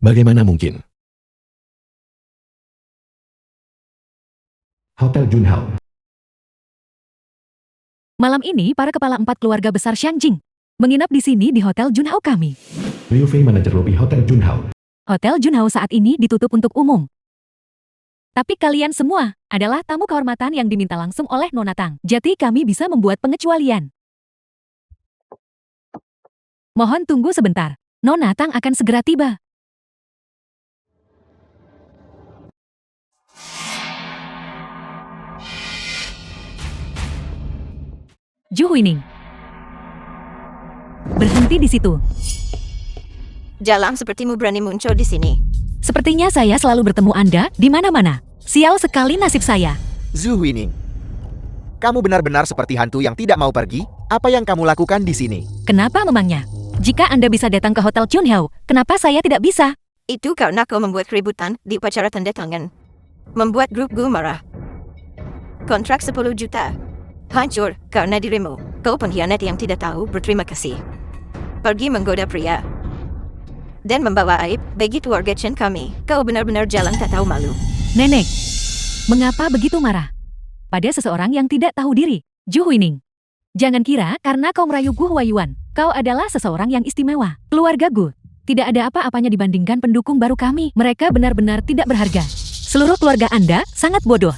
Bagaimana mungkin? Hotel Junhao. Malam ini para kepala 4 keluarga besar Xiangjing menginap di sini di Hotel Junhao kami. Liu Fei, manajer lobi Hotel Junhao. Hotel Junhao saat ini ditutup untuk umum. Tapi kalian semua adalah tamu kehormatan yang diminta langsung oleh Nona Tang. Jadi kami bisa membuat pengecualian. Mohon tunggu sebentar. Nona Tang akan segera tiba. Ju Huining. Berhenti di situ. Jalang sepertimu berani muncul di sini. Sepertinya saya selalu bertemu Anda di mana-mana. Sial sekali nasib saya. Zhu Huining. Kamu benar-benar seperti hantu yang tidak mau pergi? Apa yang kamu lakukan di sini? Kenapa memangnya? Jika Anda bisa datang ke Hotel Junhao, kenapa saya tidak bisa? Itu karena kau membuat keributan di upacara tanda tangan. Membuat grup Gu marah. Kontrak 10 juta. Hancur karena dirimu. Kau pengkhianat yang tidak tahu berterima kasih. Pergi menggoda pria. Dan membawa aib bagi keluarga Chen kami. Kau benar-benar Jalang tak tahu malu. Nenek, mengapa begitu marah? Pada seseorang yang tidak tahu diri, Ju Huining. Jangan kira karena kau merayu Gu Huaiyuan, kau adalah seseorang yang istimewa. Keluarga Gu tidak ada apa-apanya dibandingkan pendukung baru kami. Mereka benar-benar tidak berharga. Seluruh keluarga Anda sangat bodoh.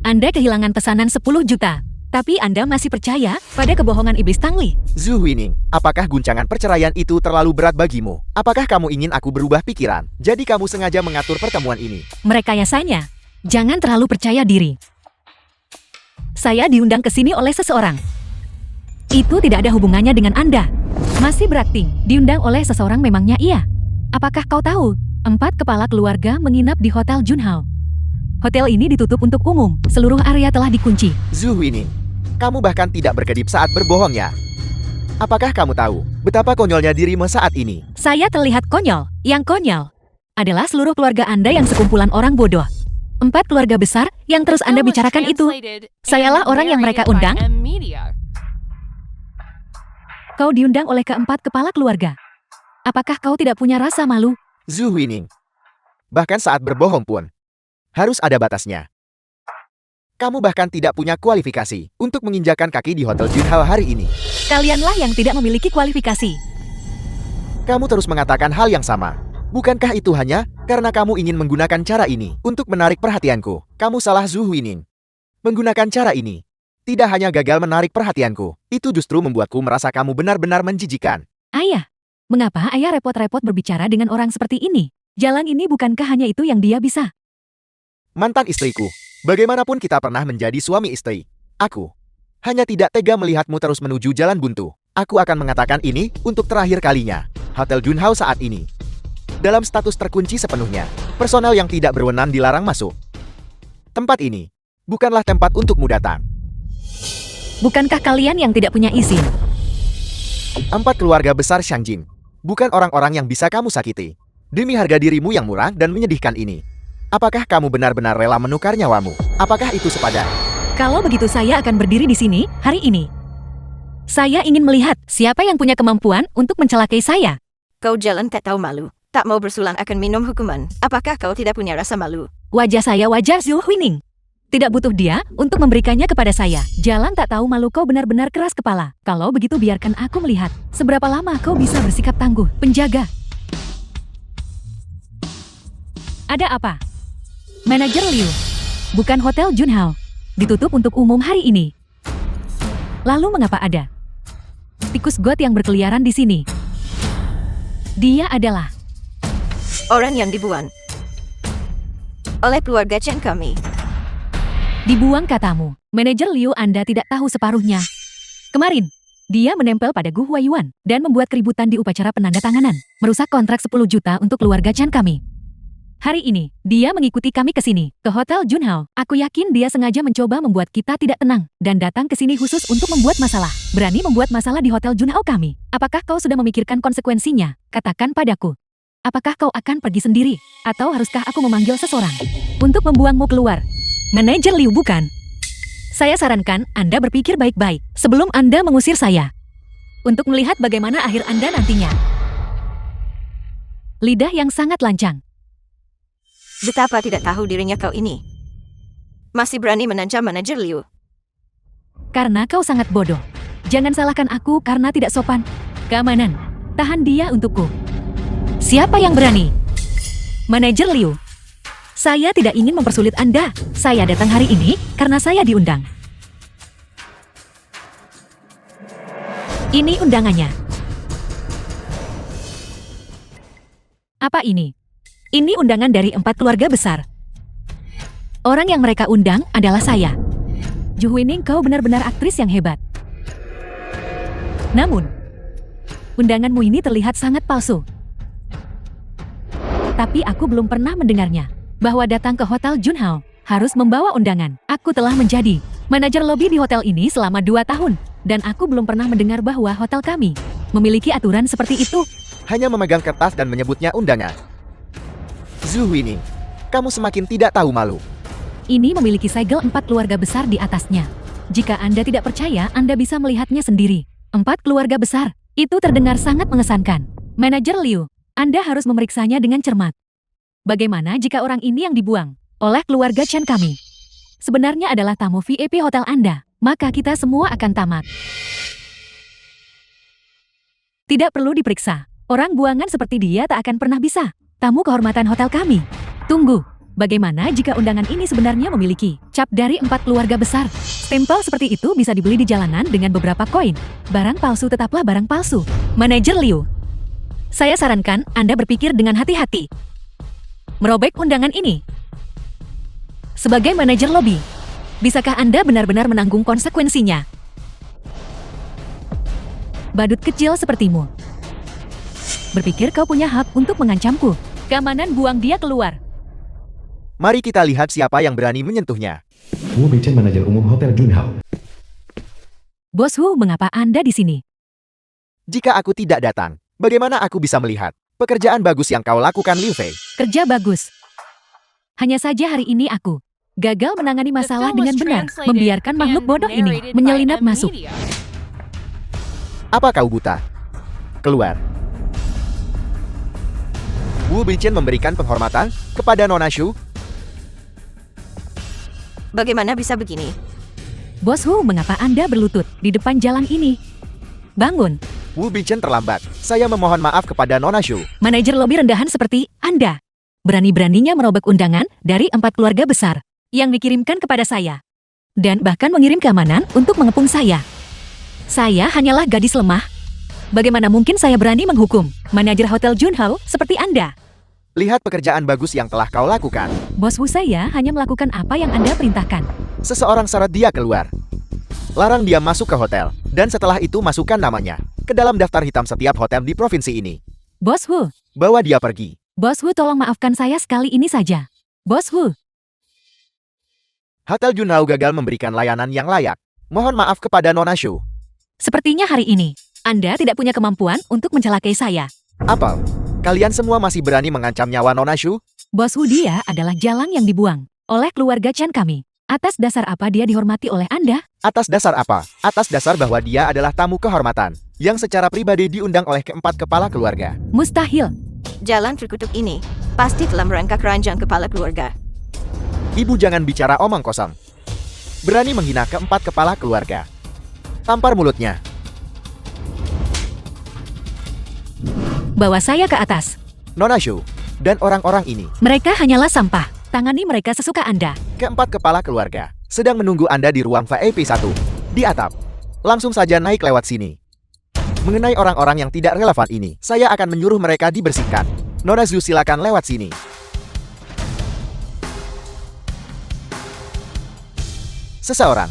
Anda kehilangan pesanan 10 juta. Tapi Anda masih percaya pada kebohongan iblis Tangli. Zhu Huining, apakah guncangan perceraian itu terlalu berat bagimu? Apakah kamu ingin aku berubah pikiran? Jadi kamu sengaja mengatur pertemuan ini? Merekayasanya. Jangan terlalu percaya diri. Saya diundang ke sini oleh seseorang. Itu tidak ada hubungannya dengan Anda. Masih berakting, diundang oleh seseorang memangnya iya. Apakah kau tahu? 4 kepala keluarga menginap di Hotel Junhao. Hotel ini ditutup untuk umum. Seluruh area telah dikunci. Zhu Huining, kamu bahkan tidak berkedip saat berbohongnya. Apakah kamu tahu betapa konyolnya dirimu saat ini? Saya terlihat konyol. Yang konyol adalah seluruh keluarga Anda yang sekumpulan orang bodoh. 4 keluarga besar yang terus Anda Film was bicarakan itu. translated Sayalah and orang yang mereka narrated by undang. M-Media. Kau diundang oleh keempat kepala keluarga. Apakah kau tidak punya rasa malu? Zhu Huining. Bahkan saat berbohong pun, harus ada batasnya. Kamu bahkan tidak punya kualifikasi untuk menginjakan kaki di Hotel Junhao hari ini. Kalianlah yang tidak memiliki kualifikasi. Kamu terus mengatakan hal yang sama. Bukankah itu hanya karena kamu ingin menggunakan cara ini untuk menarik perhatianku? Kamu salah, Zhu Huining. Menggunakan cara ini tidak hanya gagal menarik perhatianku, itu justru membuatku merasa kamu benar-benar menjijikan. Ayah, mengapa ayah repot-repot berbicara dengan orang seperti ini? Jalan ini bukankah hanya itu yang dia bisa? Mantan istriku, bagaimanapun kita pernah menjadi suami istri. Aku hanya tidak tega melihatmu terus menuju jalan buntu. Aku akan mengatakan ini untuk terakhir kalinya. Hotel Junhao saat ini dalam status terkunci sepenuhnya. Personel yang tidak berwenang dilarang masuk. Tempat ini bukanlah tempat untukmu datang. Bukankah kalian yang tidak punya izin? 4 keluarga besar Shangjin bukan orang-orang yang bisa kamu sakiti. Demi harga dirimu yang murah dan menyedihkan ini, apakah kamu benar-benar rela menukar nyawamu? Apakah itu sepadan? Kalau begitu saya akan berdiri di sini hari ini. Saya ingin melihat siapa yang punya kemampuan untuk mencelakai saya. Kau jalan tak tahu malu. Tak mau bersulang akan minum hukuman. Apakah kau tidak punya rasa malu? Wajah saya wajah Zhu Huining. Tidak butuh dia untuk memberikannya kepada saya. Jalan tak tahu malu, kau benar-benar keras kepala. Kalau begitu biarkan aku melihat seberapa lama kau bisa bersikap tangguh. Penjaga. Ada apa? Manajer Liu. Bukan Hotel Junhao. Ditutup untuk umum hari ini. Lalu mengapa ada tikus got yang berkeliaran di sini? Dia adalah Orang yang dibuang oleh keluarga Chen kami. dibuang katamu. Manajer Liu, Anda tidak tahu separuhnya. Kemarin, dia menempel pada Gu Huayuan dan membuat keributan di upacara penandatanganan, merusak kontrak 10 juta untuk keluarga Chen kami. Hari ini, dia mengikuti kami ke sini, ke Hotel Junhao. Aku yakin dia sengaja mencoba membuat kita tidak tenang dan datang ke sini khusus untuk membuat masalah. Berani membuat masalah di Hotel Junhao kami. Apakah kau sudah memikirkan konsekuensinya? Katakan padaku. Apakah kau akan pergi sendiri? Atau haruskah aku memanggil seseorang untuk membuangmu keluar? Manajer Liu, bukan. Saya sarankan Anda berpikir baik-baik sebelum Anda mengusir saya. Untuk melihat bagaimana akhir Anda nantinya. Lidah yang sangat lancang. Betapa tidak tahu dirinya kau ini. Masih berani menancap manajer Liu. Karena kau sangat bodoh. Jangan salahkan aku karena tidak sopan. Keamanan. Tahan dia untukku. Siapa yang berani? Manajer Liu. Saya tidak ingin mempersulit Anda. Saya datang hari ini karena saya diundang. Ini undangannya. Apa ini? Ini undangan dari 4 keluarga besar. Orang yang mereka undang adalah saya. Zhu Huining, kau benar-benar aktris yang hebat. Namun, undanganmu ini terlihat sangat palsu. Tapi aku belum pernah mendengarnya. Bahwa datang ke Hotel Junhao harus membawa undangan. Aku telah menjadi manajer lobi di hotel ini selama 2 tahun. Dan aku belum pernah mendengar bahwa hotel kami memiliki aturan seperti itu. Hanya memegang kertas dan menyebutnya undangan. Zhu Huining, kamu semakin tidak tahu malu. Ini memiliki segel 4 keluarga besar di atasnya. Jika Anda tidak percaya, Anda bisa melihatnya sendiri. 4 keluarga besar. Itu terdengar sangat mengesankan. Manajer Liu, Anda harus memeriksanya dengan cermat. Bagaimana jika orang ini yang dibuang oleh keluarga Chen kami sebenarnya adalah tamu VIP hotel Anda? Maka kita semua akan tamat. Tidak perlu diperiksa. Orang buangan seperti dia tak akan pernah bisa tamu kehormatan hotel kami. Tunggu, bagaimana jika undangan ini sebenarnya memiliki cap dari 4 keluarga besar? Stempel seperti itu bisa dibeli di jalanan dengan beberapa koin. Barang palsu tetaplah barang palsu. Manajer Liu, saya sarankan Anda berpikir dengan hati-hati. Merobek undangan ini. Sebagai manajer lobi, bisakah Anda benar-benar menanggung konsekuensinya? Badut kecil sepertimu. Berpikir kau punya hak untuk mengancamku. Keamanan, buang dia keluar. Mari kita lihat siapa yang berani menyentuhnya. Wu Beichen, manajer umum Hotel Junhao. Bos Hu, mengapa Anda di sini? Jika aku tidak datang, bagaimana aku bisa melihat pekerjaan bagus yang kau lakukan, Liu Fei? Kerja bagus. Hanya saja hari ini aku gagal menangani The masalah film was dengan benar, translated membiarkan makhluk and bodoh ini narrated by menyelinap M masuk. Media. Apa kau buta? Keluar. Wu Binchen memberikan penghormatan kepada Nona Shu. Bagaimana bisa begini? Bos Hu, mengapa Anda berlutut di depan jalan ini? Bangun, Wu Binchen terlambat. Saya memohon maaf kepada Nona Shu. manajer lobi rendahan seperti Anda. Berani-beraninya merobek undangan dari 4 keluarga besar yang dikirimkan kepada saya. Dan bahkan mengirim keamanan untuk mengepung saya. Saya hanyalah gadis lemah. Bagaimana mungkin saya berani menghukum manajer Hotel Junhao seperti Anda? Lihat pekerjaan bagus yang telah kau lakukan. Bos Wu, saya hanya melakukan apa yang Anda perintahkan. Seseorang syarat dia keluar. Larang dia masuk ke hotel. Dan setelah itu masukkan namanya ke dalam daftar hitam setiap hotel di provinsi ini. Bos Wu, Bawa dia pergi. Bos Wu, tolong maafkan saya sekali ini saja. Bos Wu, Hotel Junhao gagal memberikan layanan yang layak. Mohon maaf kepada Nona Shu. sepertinya hari ini Anda tidak punya kemampuan untuk mencelakai saya. Apel, kalian semua masih berani mengancam nyawa Nona Shu? Bos Wu, dia adalah jalang yang dibuang oleh keluarga Chen kami. Atas dasar apa dia dihormati oleh Anda? Atas dasar apa? Atas dasar bahwa dia adalah tamu kehormatan yang secara pribadi diundang oleh keempat kepala keluarga. Mustahil. Jalan terkutuk ini pasti telah merangkak ranjang kepala keluarga. Ibu jangan bicara omong kosong. Berani menghina keempat kepala keluarga. Tampar mulutnya. Bawa saya ke atas. Nona Shu dan orang-orang ini, Mereka hanyalah sampah. Tangani mereka sesuka Anda. keempat kepala keluarga, sedang menunggu Anda di ruang VIP 1. Di atap. Langsung saja naik lewat sini. Mengenai orang-orang yang tidak relevan ini, saya akan menyuruh mereka dibersihkan. Nona Zhu, silakan lewat sini. Seseorang.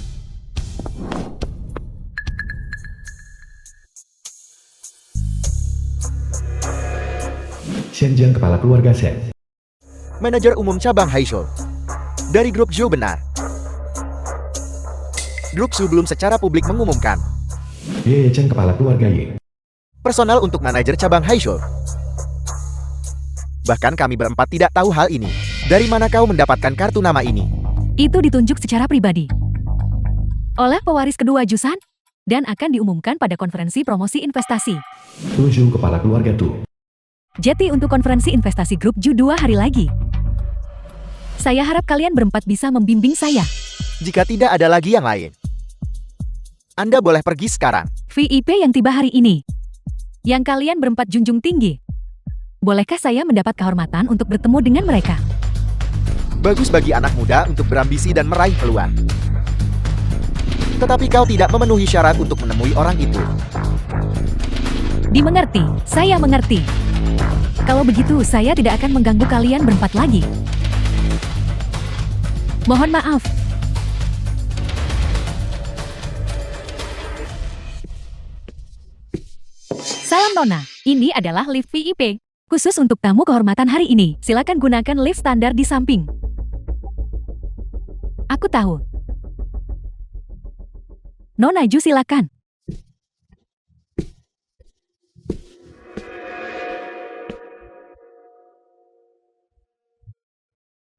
Shenjiang kepala keluarga Shen. Manajer umum cabang Haishou. Dari grup Zhou benar. Grup Zhou belum secara publik mengumumkan. Ye Chen kepala keluarga Ye. Personal untuk manajer cabang Haishou. Bahkan kami berempat tidak tahu hal ini. Dari mana kau mendapatkan kartu nama ini? Itu ditunjuk secara pribadi oleh pewaris kedua Jusan dan akan diumumkan pada konferensi promosi investasi. Tujuh kepala keluarga Tu. Jeti untuk konferensi investasi grup Ju 2 hari lagi. Saya harap kalian berempat bisa membimbing saya. Jika tidak ada lagi yang lain, Anda boleh pergi sekarang. VIP yang tiba hari ini, yang kalian berempat junjung tinggi. Bolehkah saya mendapat kehormatan untuk bertemu dengan mereka? Bagus bagi anak muda untuk berambisi dan meraih peluang. Tetapi kau tidak memenuhi syarat untuk menemui orang itu. Dimengerti, saya mengerti. Kalau begitu, saya tidak akan mengganggu kalian berempat lagi. Mohon maaf. Salam Nona, ini adalah lift VIP. Khusus untuk tamu kehormatan hari ini, silakan gunakan lift standar di samping. Aku tahu. Nona Ju, silakan.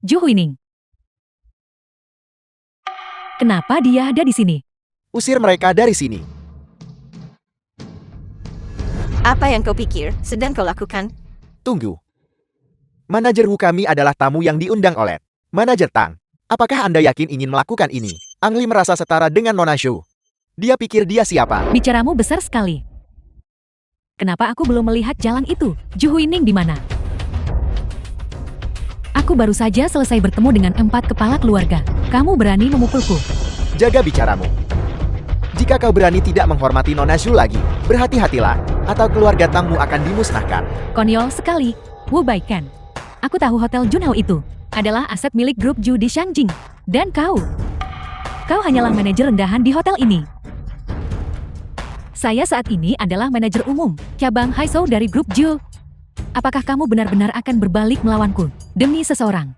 Ju Huining. Kenapa dia ada di sini? Usir mereka dari sini. Apa yang kau pikir sedang kau lakukan? Tunggu. Manajer Wu kami adalah tamu yang diundang oleh Manajer Tang. Apakah Anda yakin ingin melakukan ini? Ang Li merasa setara dengan Nona Shu. Dia pikir dia siapa? Bicaramu besar sekali. Kenapa aku belum melihat jalan itu? Ju Huining di mana? Aku baru saja selesai bertemu dengan 4 kepala keluarga. Kamu berani memukulku? Jaga bicaramu. Jika kau berani tidak menghormati Nona Shu lagi, berhati-hatilah, atau keluarga Tangmu akan dimusnahkan. Konyol sekali. Wu Baikan. Aku tahu Hotel Junhao itu adalah aset milik grup Ju di Shangjing. Dan kau hanyalah manajer rendahan di hotel ini. Saya saat ini adalah manajer umum cabang Haishou dari grup Ju. Apakah kamu benar-benar akan berbalik melawanku demi seseorang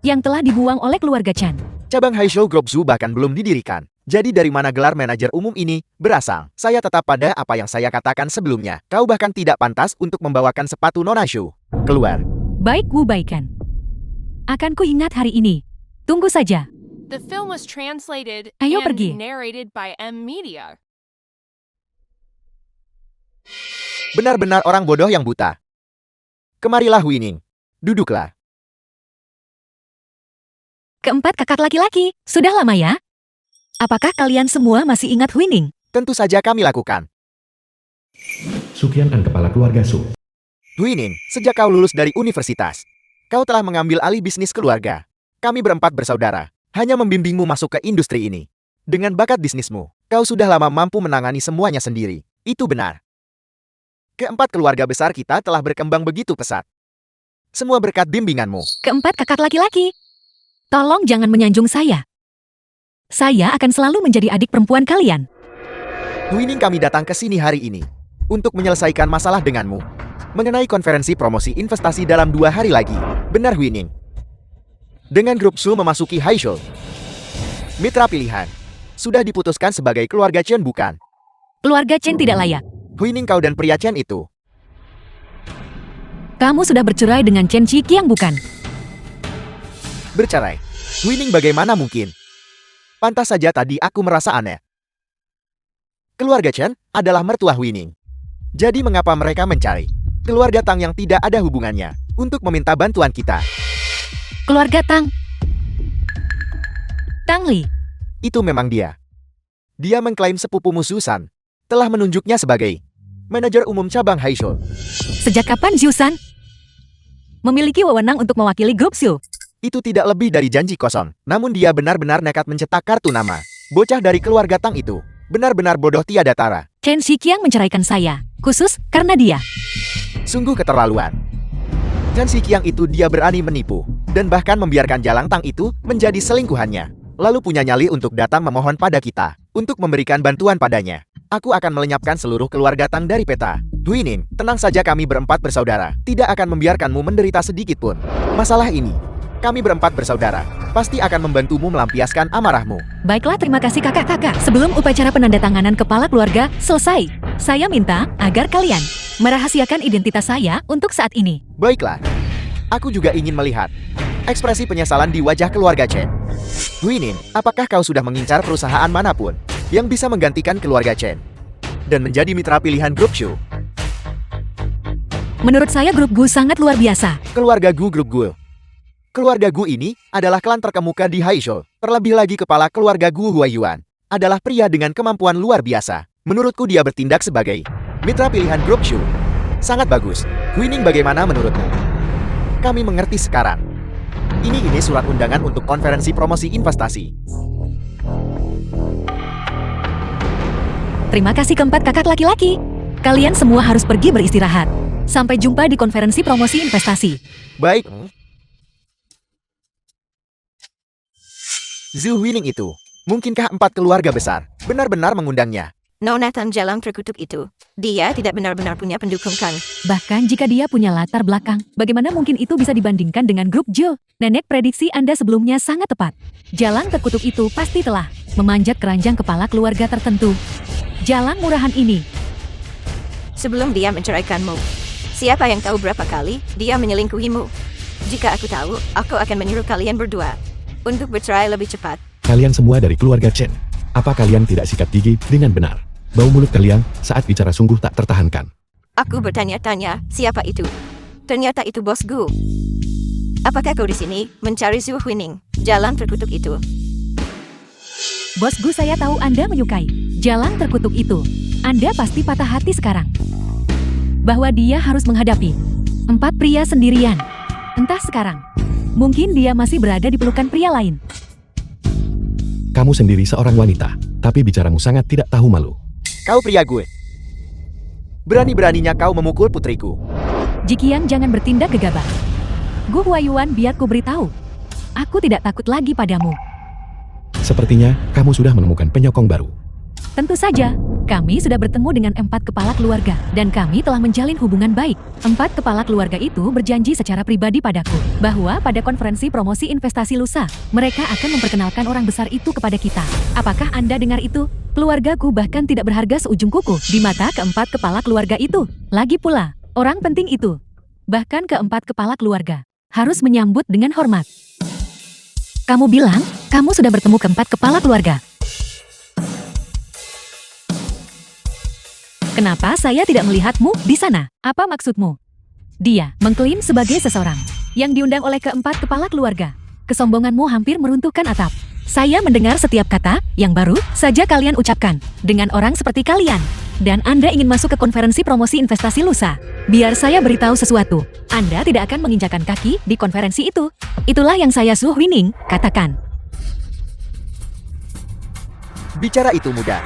yang telah dibuang oleh keluarga Chan? Cabang Haishou Group Zhu bahkan belum didirikan. Jadi dari mana gelar manajer umum ini berasal? Saya tetap pada apa yang saya katakan sebelumnya. Kau bahkan tidak pantas untuk membawakan sepatu Nona Shu. Keluar. Baik Wu Baikan. Akan ku ingat hari ini. Tunggu saja. The film was translated Ayo and pergi. narrated by M Media. Benar-benar orang bodoh yang buta. Kemarilah Huining. Duduklah. Keempat kakak laki-laki, sudah lama ya? Apakah kalian semua masih ingat Huining? Tentu saja kami lakukan. Sukian An kepala keluarga Su. Huining, sejak kau lulus dari universitas, kau telah mengambil alih bisnis keluarga. Kami berempat bersaudara, hanya membimbingmu masuk ke industri ini. Dengan bakat bisnismu, kau sudah lama mampu menangani semuanya sendiri. Itu benar. Keempat keluarga besar kita telah berkembang begitu pesat. Semua berkat bimbinganmu. Keempat kakak laki-laki. Tolong jangan menyanjung saya. Saya akan selalu menjadi adik perempuan kalian. Huining, kami datang ke sini hari ini untuk menyelesaikan masalah denganmu mengenai konferensi promosi investasi dalam 2 hari lagi. Benar Huining? Dengan grup Su memasuki Haishou, mitra pilihan sudah diputuskan sebagai keluarga Chen bukan? Keluarga Chen tidak layak. Huining, kau dan pria Chen itu. Kamu sudah bercerai dengan Chen Qiqiang bukan? Bercerai. Huining, bagaimana mungkin? Pantas saja tadi aku merasa aneh. Keluarga Chen adalah mertua Huining. Jadi mengapa mereka mencari keluarga Tang yang tidak ada hubungannya untuk meminta bantuan kita? Keluarga Tang. Tang Li. Itu memang dia. Dia mengklaim sepupumu Susan telah menunjuknya sebagai manajer umum cabang Haishou. Sejak kapan Zhusan memiliki wewenang untuk mewakili grup Su? Itu tidak lebih dari janji kosong. Namun dia benar-benar nekat mencetak kartu nama. Bocah dari keluarga Tang itu benar-benar bodoh tiada tara. Chen Qiqiang menceraikan saya, khusus karena dia. Sungguh keterlaluan. Chen Qiqiang itu dia berani menipu dan bahkan membiarkan Jalang Tang itu menjadi selingkuhannya. Lalu punya nyali untuk datang memohon pada kita untuk memberikan bantuan padanya. Aku akan melenyapkan seluruh keluarga Tang dari peta. Huining, tenang saja, kami berempat bersaudara tidak akan membiarkanmu menderita sedikit pun. Masalah ini, kami berempat bersaudara pasti akan membantumu melampiaskan amarahmu. Baiklah, terima kasih kakak-kakak. Sebelum upacara penandatanganan kepala keluarga selesai, saya minta agar kalian merahasiakan identitas saya untuk saat ini. Baiklah. Aku juga ingin melihat ekspresi penyesalan di wajah keluarga Chen. Huining, apakah kau sudah mengincar perusahaan manapun yang bisa menggantikan keluarga Chen dan menjadi mitra pilihan grup Shu? Menurut saya grup Gu sangat luar biasa. Keluarga Gu, grup Gu. Keluarga Gu ini adalah klan terkemuka di Haishou. Terlebih lagi kepala keluarga Gu, Huayuan, adalah pria dengan kemampuan luar biasa. Menurutku dia bertindak sebagai mitra pilihan grup Shu. Sangat bagus. Huining, bagaimana menurutmu? Kami mengerti sekarang. Ini surat undangan untuk konferensi promosi investasi. Terima kasih keempat kakak laki-laki. Kalian semua harus pergi beristirahat. Sampai jumpa di konferensi promosi investasi. Baik. Zhu Huining itu, mungkinkah 4 keluarga besar benar-benar mengundangnya? Nona Tang Jalang terkutuk itu, dia tidak benar-benar punya pendukung kan? Bahkan jika dia punya latar belakang, bagaimana mungkin itu bisa dibandingkan dengan grup Jo? Nenek, prediksi Anda sebelumnya sangat tepat. Jalang terkutuk itu pasti telah memanjat keranjang kepala keluarga tertentu. Jalang murahan ini. Sebelum dia menceraikanmu, siapa yang tahu berapa kali dia menyelingkuhimu? Jika aku tahu, aku akan menyuruh kalian berdua untuk bercerai lebih cepat. Kalian semua dari keluarga Chen. Apa kalian tidak sikat gigi dengan benar? Bau mulut kalian saat bicara sungguh tak tertahankan. Aku bertanya-tanya, siapa itu? Ternyata itu bos Gu. Apakah kau di sini mencari Zhu Huining, Jalang terkutuk itu? Bos Gu, saya tahu Anda menyukai Jalang terkutuk itu. Anda pasti patah hati sekarang. Bahwa dia harus menghadapi 4 pria sendirian. Entah sekarang. Mungkin dia masih berada di pelukan pria lain. Kamu sendiri seorang wanita, tapi bicaramu sangat tidak tahu malu. Kau pria gue. Berani-beraninya kau memukul putriku. Jiqiang, jangan bertindak gegabah. Gu Huayuan, biar ku beritahu. Aku tidak takut lagi padamu. Sepertinya kamu sudah menemukan penyokong baru. Tentu saja, kami sudah bertemu dengan 4 kepala keluarga, dan kami telah menjalin hubungan baik. 4 kepala keluarga itu berjanji secara pribadi padaku, bahwa pada konferensi promosi investasi lusa, mereka akan memperkenalkan orang besar itu kepada kita. Apakah Anda dengar itu? Keluargaku bahkan tidak berharga seujung kuku di mata ke-4 kepala keluarga itu. Lagi pula, orang penting itu, bahkan ke-4 kepala keluarga, harus menyambut dengan hormat. Kamu bilang, kamu sudah bertemu ke-4 kepala keluarga. Kenapa saya tidak melihatmu di sana? Apa maksudmu? Dia mengklaim sebagai seseorang yang diundang oleh ke-4 kepala keluarga. Kesombonganmu hampir meruntuhkan atap. Saya mendengar setiap kata yang baru saja kalian ucapkan dengan orang seperti kalian. Dan Anda ingin masuk ke konferensi promosi investasi lusa. Biar saya beritahu sesuatu. Anda tidak akan menginjakan kaki di konferensi itu. Itulah yang saya Su Huining katakan. Bicara itu mudah.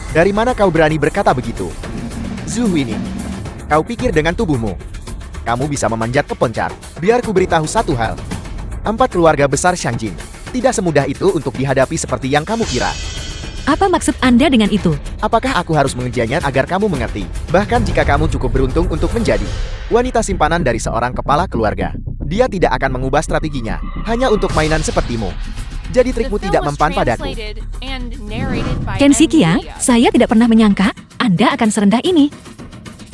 Dari mana kau berani berkata begitu? Zhu Huining, kau pikir dengan tubuhmu kamu bisa memanjat ke poncar? Biar ku beritahu satu hal. 4 keluarga besar Shangjin tidak semudah itu untuk dihadapi seperti yang kamu kira. Apa maksud Anda dengan itu? Apakah aku harus mengejarnya agar kamu mengerti? Bahkan jika kamu cukup beruntung untuk menjadi wanita simpanan dari seorang kepala keluarga, dia tidak akan mengubah strateginya hanya untuk mainan sepertimu. Jadi trikmu tidak mempan padaku. Chen Xiqiang, saya tidak pernah menyangka Anda akan serendah ini.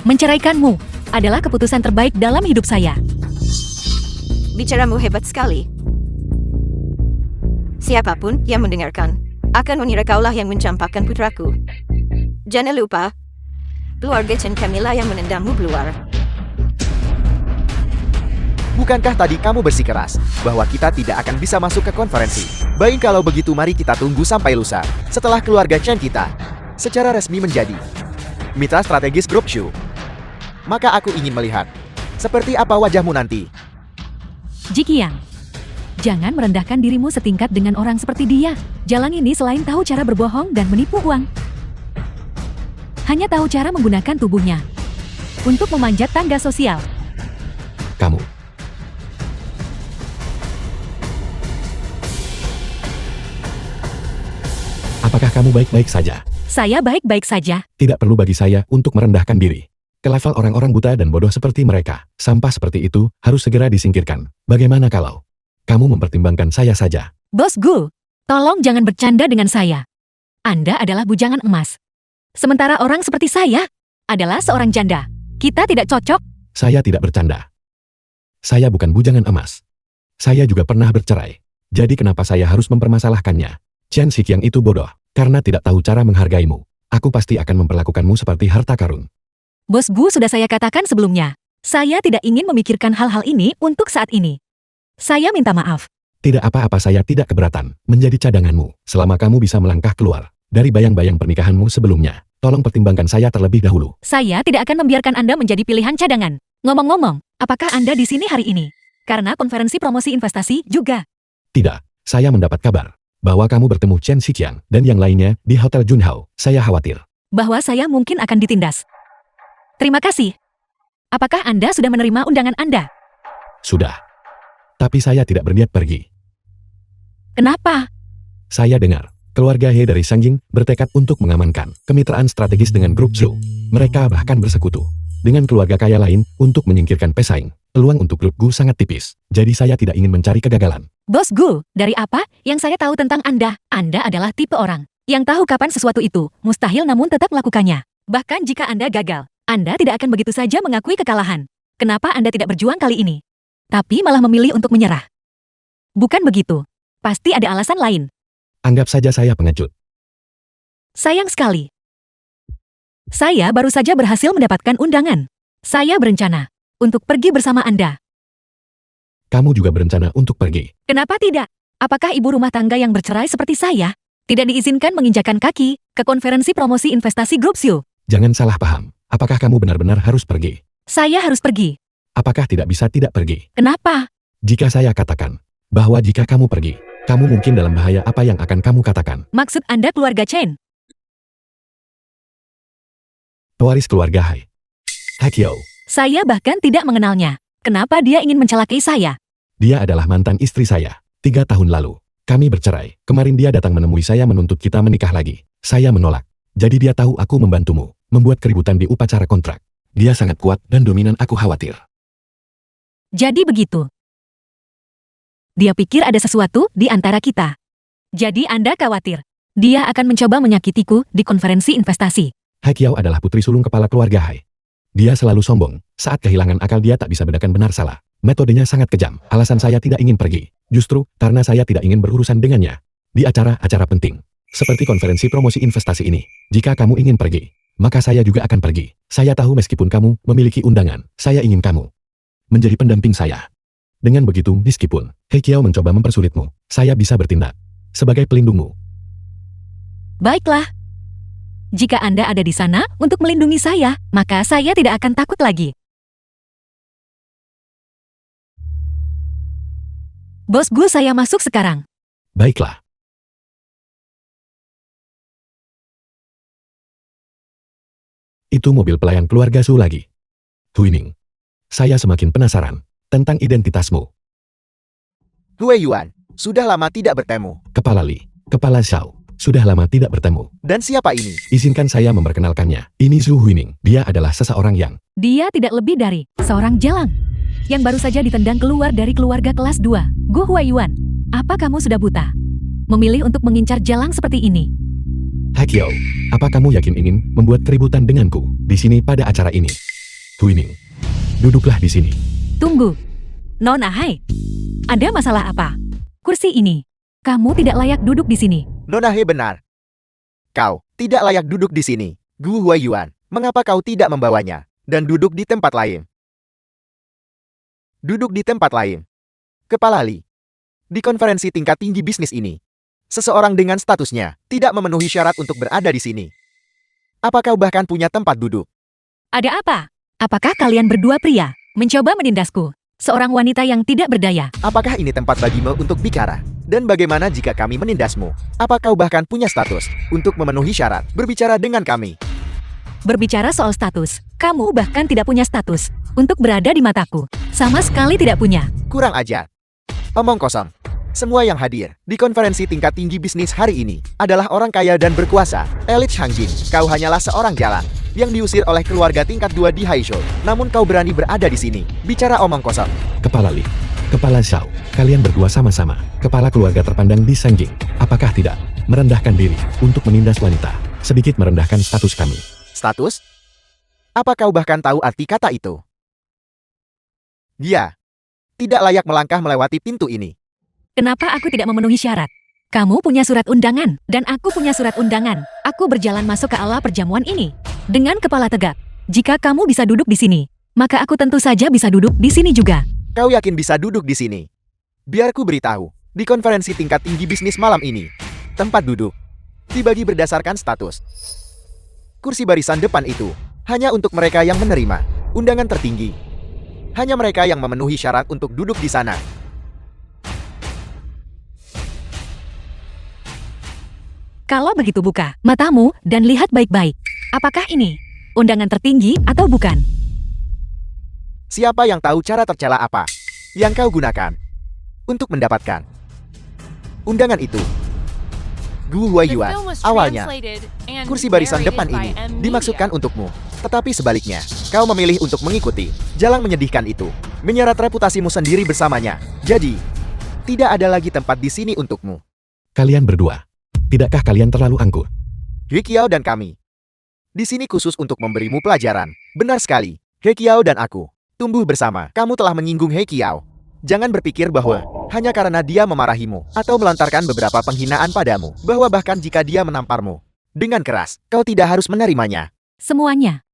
Menceraikanmu adalah keputusan terbaik dalam hidup saya. Bicaramu hebat sekali. Siapapun yang mendengarkan akan mengira kaulah yang mencampakkan putraku. Jangan lupa, keluarga Chen Camilla yang menendangmu keluar. Bukankah tadi kamu bersikeras bahwa kita tidak akan bisa masuk ke konferensi? Baik kalau begitu mari kita tunggu sampai lusa. Setelah keluarga Chen kita secara resmi menjadi mitra strategis grup Shu. Maka aku ingin melihat seperti apa wajahmu nanti. Jiqiang, jangan merendahkan dirimu setingkat dengan orang seperti dia. Jalang ini selain tahu cara berbohong dan menipu uang, hanya tahu cara menggunakan tubuhnya untuk memanjat tangga sosial. Kamu. Apakah kamu baik-baik saja? Saya baik-baik saja. Tidak perlu bagi saya untuk merendahkan diri. Ke level orang-orang buta dan bodoh seperti mereka, sampah seperti itu harus segera disingkirkan. Bagaimana kalau kamu mempertimbangkan saya saja? Bos Gu, tolong jangan bercanda dengan saya. Anda adalah bujangan emas. Sementara orang seperti saya adalah seorang janda. Kita tidak cocok. Saya tidak bercanda. Saya bukan bujangan emas. Saya juga pernah bercerai. Jadi kenapa saya harus mempermasalahkannya? Chen Xiqiang itu bodoh, karena tidak tahu cara menghargaimu. Aku pasti akan memperlakukanmu seperti harta karun. Bos Gu sudah saya katakan sebelumnya. Saya tidak ingin memikirkan hal-hal ini untuk saat ini. Saya minta maaf. Tidak apa-apa, saya tidak keberatan menjadi cadanganmu selama kamu bisa melangkah keluar dari bayang-bayang pernikahanmu sebelumnya. Tolong pertimbangkan saya terlebih dahulu. Saya tidak akan membiarkan Anda menjadi pilihan cadangan. Ngomong-ngomong, apakah Anda di sini hari ini? Karena konferensi promosi investasi juga. Tidak, saya mendapat kabar bahwa kamu bertemu Chen Xiqiang dan yang lainnya di Hotel Junhao. Saya khawatir bahwa saya mungkin akan ditindas. Terima kasih. Apakah Anda sudah menerima undangan Anda? Sudah. Tapi saya tidak berniat pergi. Kenapa? Saya dengar keluarga He dari Shangjin bertekad untuk mengamankan kemitraan strategis dengan grup Zhou. Mereka bahkan bersekutu dengan keluarga kaya lain untuk menyingkirkan pesaing. Peluang untuk grup Gu sangat tipis, jadi saya tidak ingin mencari kegagalan. Bos Gu, dari apa yang saya tahu tentang Anda? Anda adalah tipe orang yang tahu kapan sesuatu itu mustahil namun tetap melakukannya. Bahkan jika Anda gagal, Anda tidak akan begitu saja mengakui kekalahan. Kenapa Anda tidak berjuang kali ini? Tapi malah memilih untuk menyerah. Bukan begitu. Pasti ada alasan lain. Anggap saja saya pengecut. Sayang sekali. Saya baru saja berhasil mendapatkan undangan. Saya berencana untuk pergi bersama Anda. Kamu juga berencana untuk pergi. Kenapa tidak? Apakah ibu rumah tangga yang bercerai seperti saya tidak diizinkan menginjakan kaki ke konferensi promosi investasi grup Shu? Jangan salah paham. Apakah kamu benar-benar harus pergi? Saya harus pergi. Apakah tidak bisa tidak pergi? Kenapa? Jika saya katakan bahwa jika kamu pergi, kamu mungkin dalam bahaya, apa yang akan kamu katakan? Maksud Anda keluarga Chen? Pewaris keluarga Hai. Hakyo. Saya bahkan tidak mengenalnya. Kenapa dia ingin mencelakai saya? Dia adalah mantan istri saya. 3 tahun lalu, kami bercerai. Kemarin dia datang menemui saya menuntut kita menikah lagi. Saya menolak. Jadi dia tahu aku membantumu, membuat keributan di upacara kontrak. Dia sangat kuat dan dominan, aku khawatir. Jadi begitu. Dia pikir ada sesuatu di antara kita. Jadi Anda khawatir. Dia akan mencoba menyakitiku di konferensi investasi. Hai Kiao adalah putri sulung kepala keluarga Hai. Dia selalu sombong. Saat kehilangan akal dia tak bisa bedakan benar salah. Metodenya sangat kejam. Alasan saya tidak ingin pergi. Justru karena saya tidak ingin berurusan dengannya. Di acara-acara penting. Seperti konferensi promosi investasi ini. Jika kamu ingin pergi, maka saya juga akan pergi. Saya tahu meskipun kamu memiliki undangan, saya ingin kamu menjadi pendamping saya. Dengan begitu, meskipun He Kiao mencoba mempersulitmu, saya bisa bertindak sebagai pelindungmu. Baiklah. Jika Anda ada di sana untuk melindungi saya, maka saya tidak akan takut lagi. Bos Gu, saya masuk sekarang. Baiklah. Itu mobil pelayan keluarga Su lagi. Huining. Saya semakin penasaran tentang identitasmu. Hue Yuan, sudah lama tidak bertemu. Kepala Li, Kepala Xiao, sudah lama tidak bertemu. Dan siapa ini? Izinkan saya memperkenalkannya. Ini Su Huining. Dia adalah seseorang yang Dia tidak lebih dari seorang jalang yang baru saja ditendang keluar dari keluarga kelas 2. Gu Huaiyuan, apa kamu sudah buta? Memilih untuk mengincar jalang seperti ini. Hai Kiao, apa kamu yakin ingin membuat keributan denganku di sini pada acara ini? Huining, duduklah di sini. Tunggu. Nona Hai, ada masalah apa? Kursi ini. Kamu tidak layak duduk di sini. Nona He benar. Kau tidak layak duduk di sini. Gu Huaiyuan, mengapa kau tidak membawanya dan duduk di tempat lain? Duduk di tempat lain. Kepala Li. Di konferensi tingkat tinggi bisnis ini, seseorang dengan statusnya tidak memenuhi syarat untuk berada di sini. Apa kau bahkan punya tempat duduk? Ada apa? Apakah kalian berdua pria mencoba menindasku? Seorang wanita yang tidak berdaya. Apakah ini tempat bagimu untuk bicara? Dan bagaimana jika kami menindasmu? Apa kau bahkan punya status untuk memenuhi syarat berbicara dengan kami? Berbicara soal status, kamu bahkan tidak punya status untuk berada di mataku. Sama sekali tidak punya. Kurang ajar. Omong kosong. Semua yang hadir di konferensi tingkat tinggi bisnis hari ini adalah orang kaya dan berkuasa. Elit Shangjin, kau hanyalah seorang jalan yang diusir oleh keluarga tingkat 2 di Haishou. Namun kau berani berada di sini. Bicara omong kosong. Kepala Li, Kepala Xiao, kalian berdua sama-sama kepala keluarga terpandang di Shangjin. Apakah tidak merendahkan diri untuk menindas wanita? Sedikit merendahkan status kami. Status? Apa kau bahkan tahu arti kata itu? Dia tidak layak melangkah melewati pintu ini. Kenapa aku tidak memenuhi syarat? Kamu punya surat undangan, dan aku punya surat undangan. Aku berjalan masuk ke aula perjamuan ini dengan kepala tegak. Jika kamu bisa duduk di sini, maka aku tentu saja bisa duduk di sini juga. Kau yakin bisa duduk di sini? Biar ku beritahu, di konferensi tingkat tinggi bisnis malam ini, tempat duduk dibagi berdasarkan status. Kursi barisan depan itu hanya untuk mereka yang menerima undangan tertinggi. Hanya mereka yang memenuhi syarat untuk duduk di sana. Kalau begitu buka matamu dan lihat baik-baik. Apakah ini undangan tertinggi atau bukan? Siapa yang tahu cara tercela apa yang kau gunakan untuk mendapatkan undangan itu? Gu Huaiyuan, awalnya kursi barisan depan ini dimaksudkan untukmu. Tetapi sebaliknya, kau memilih untuk mengikuti jalan menyedihkan itu, menyeret reputasimu sendiri bersamanya. Jadi, tidak ada lagi tempat di sini untukmu. Kalian berdua, tidakkah kalian terlalu angkuh? He Kiao dan kami di sini khusus untuk memberimu pelajaran. Benar sekali, He Kiao dan aku tumbuh bersama. Kamu telah menyinggung He Kiao. Jangan berpikir bahwa hanya karena dia memarahimu atau melontarkan beberapa penghinaan padamu, bahwa bahkan jika dia menamparmu dengan keras, kau tidak harus menerimanya. Semuanya.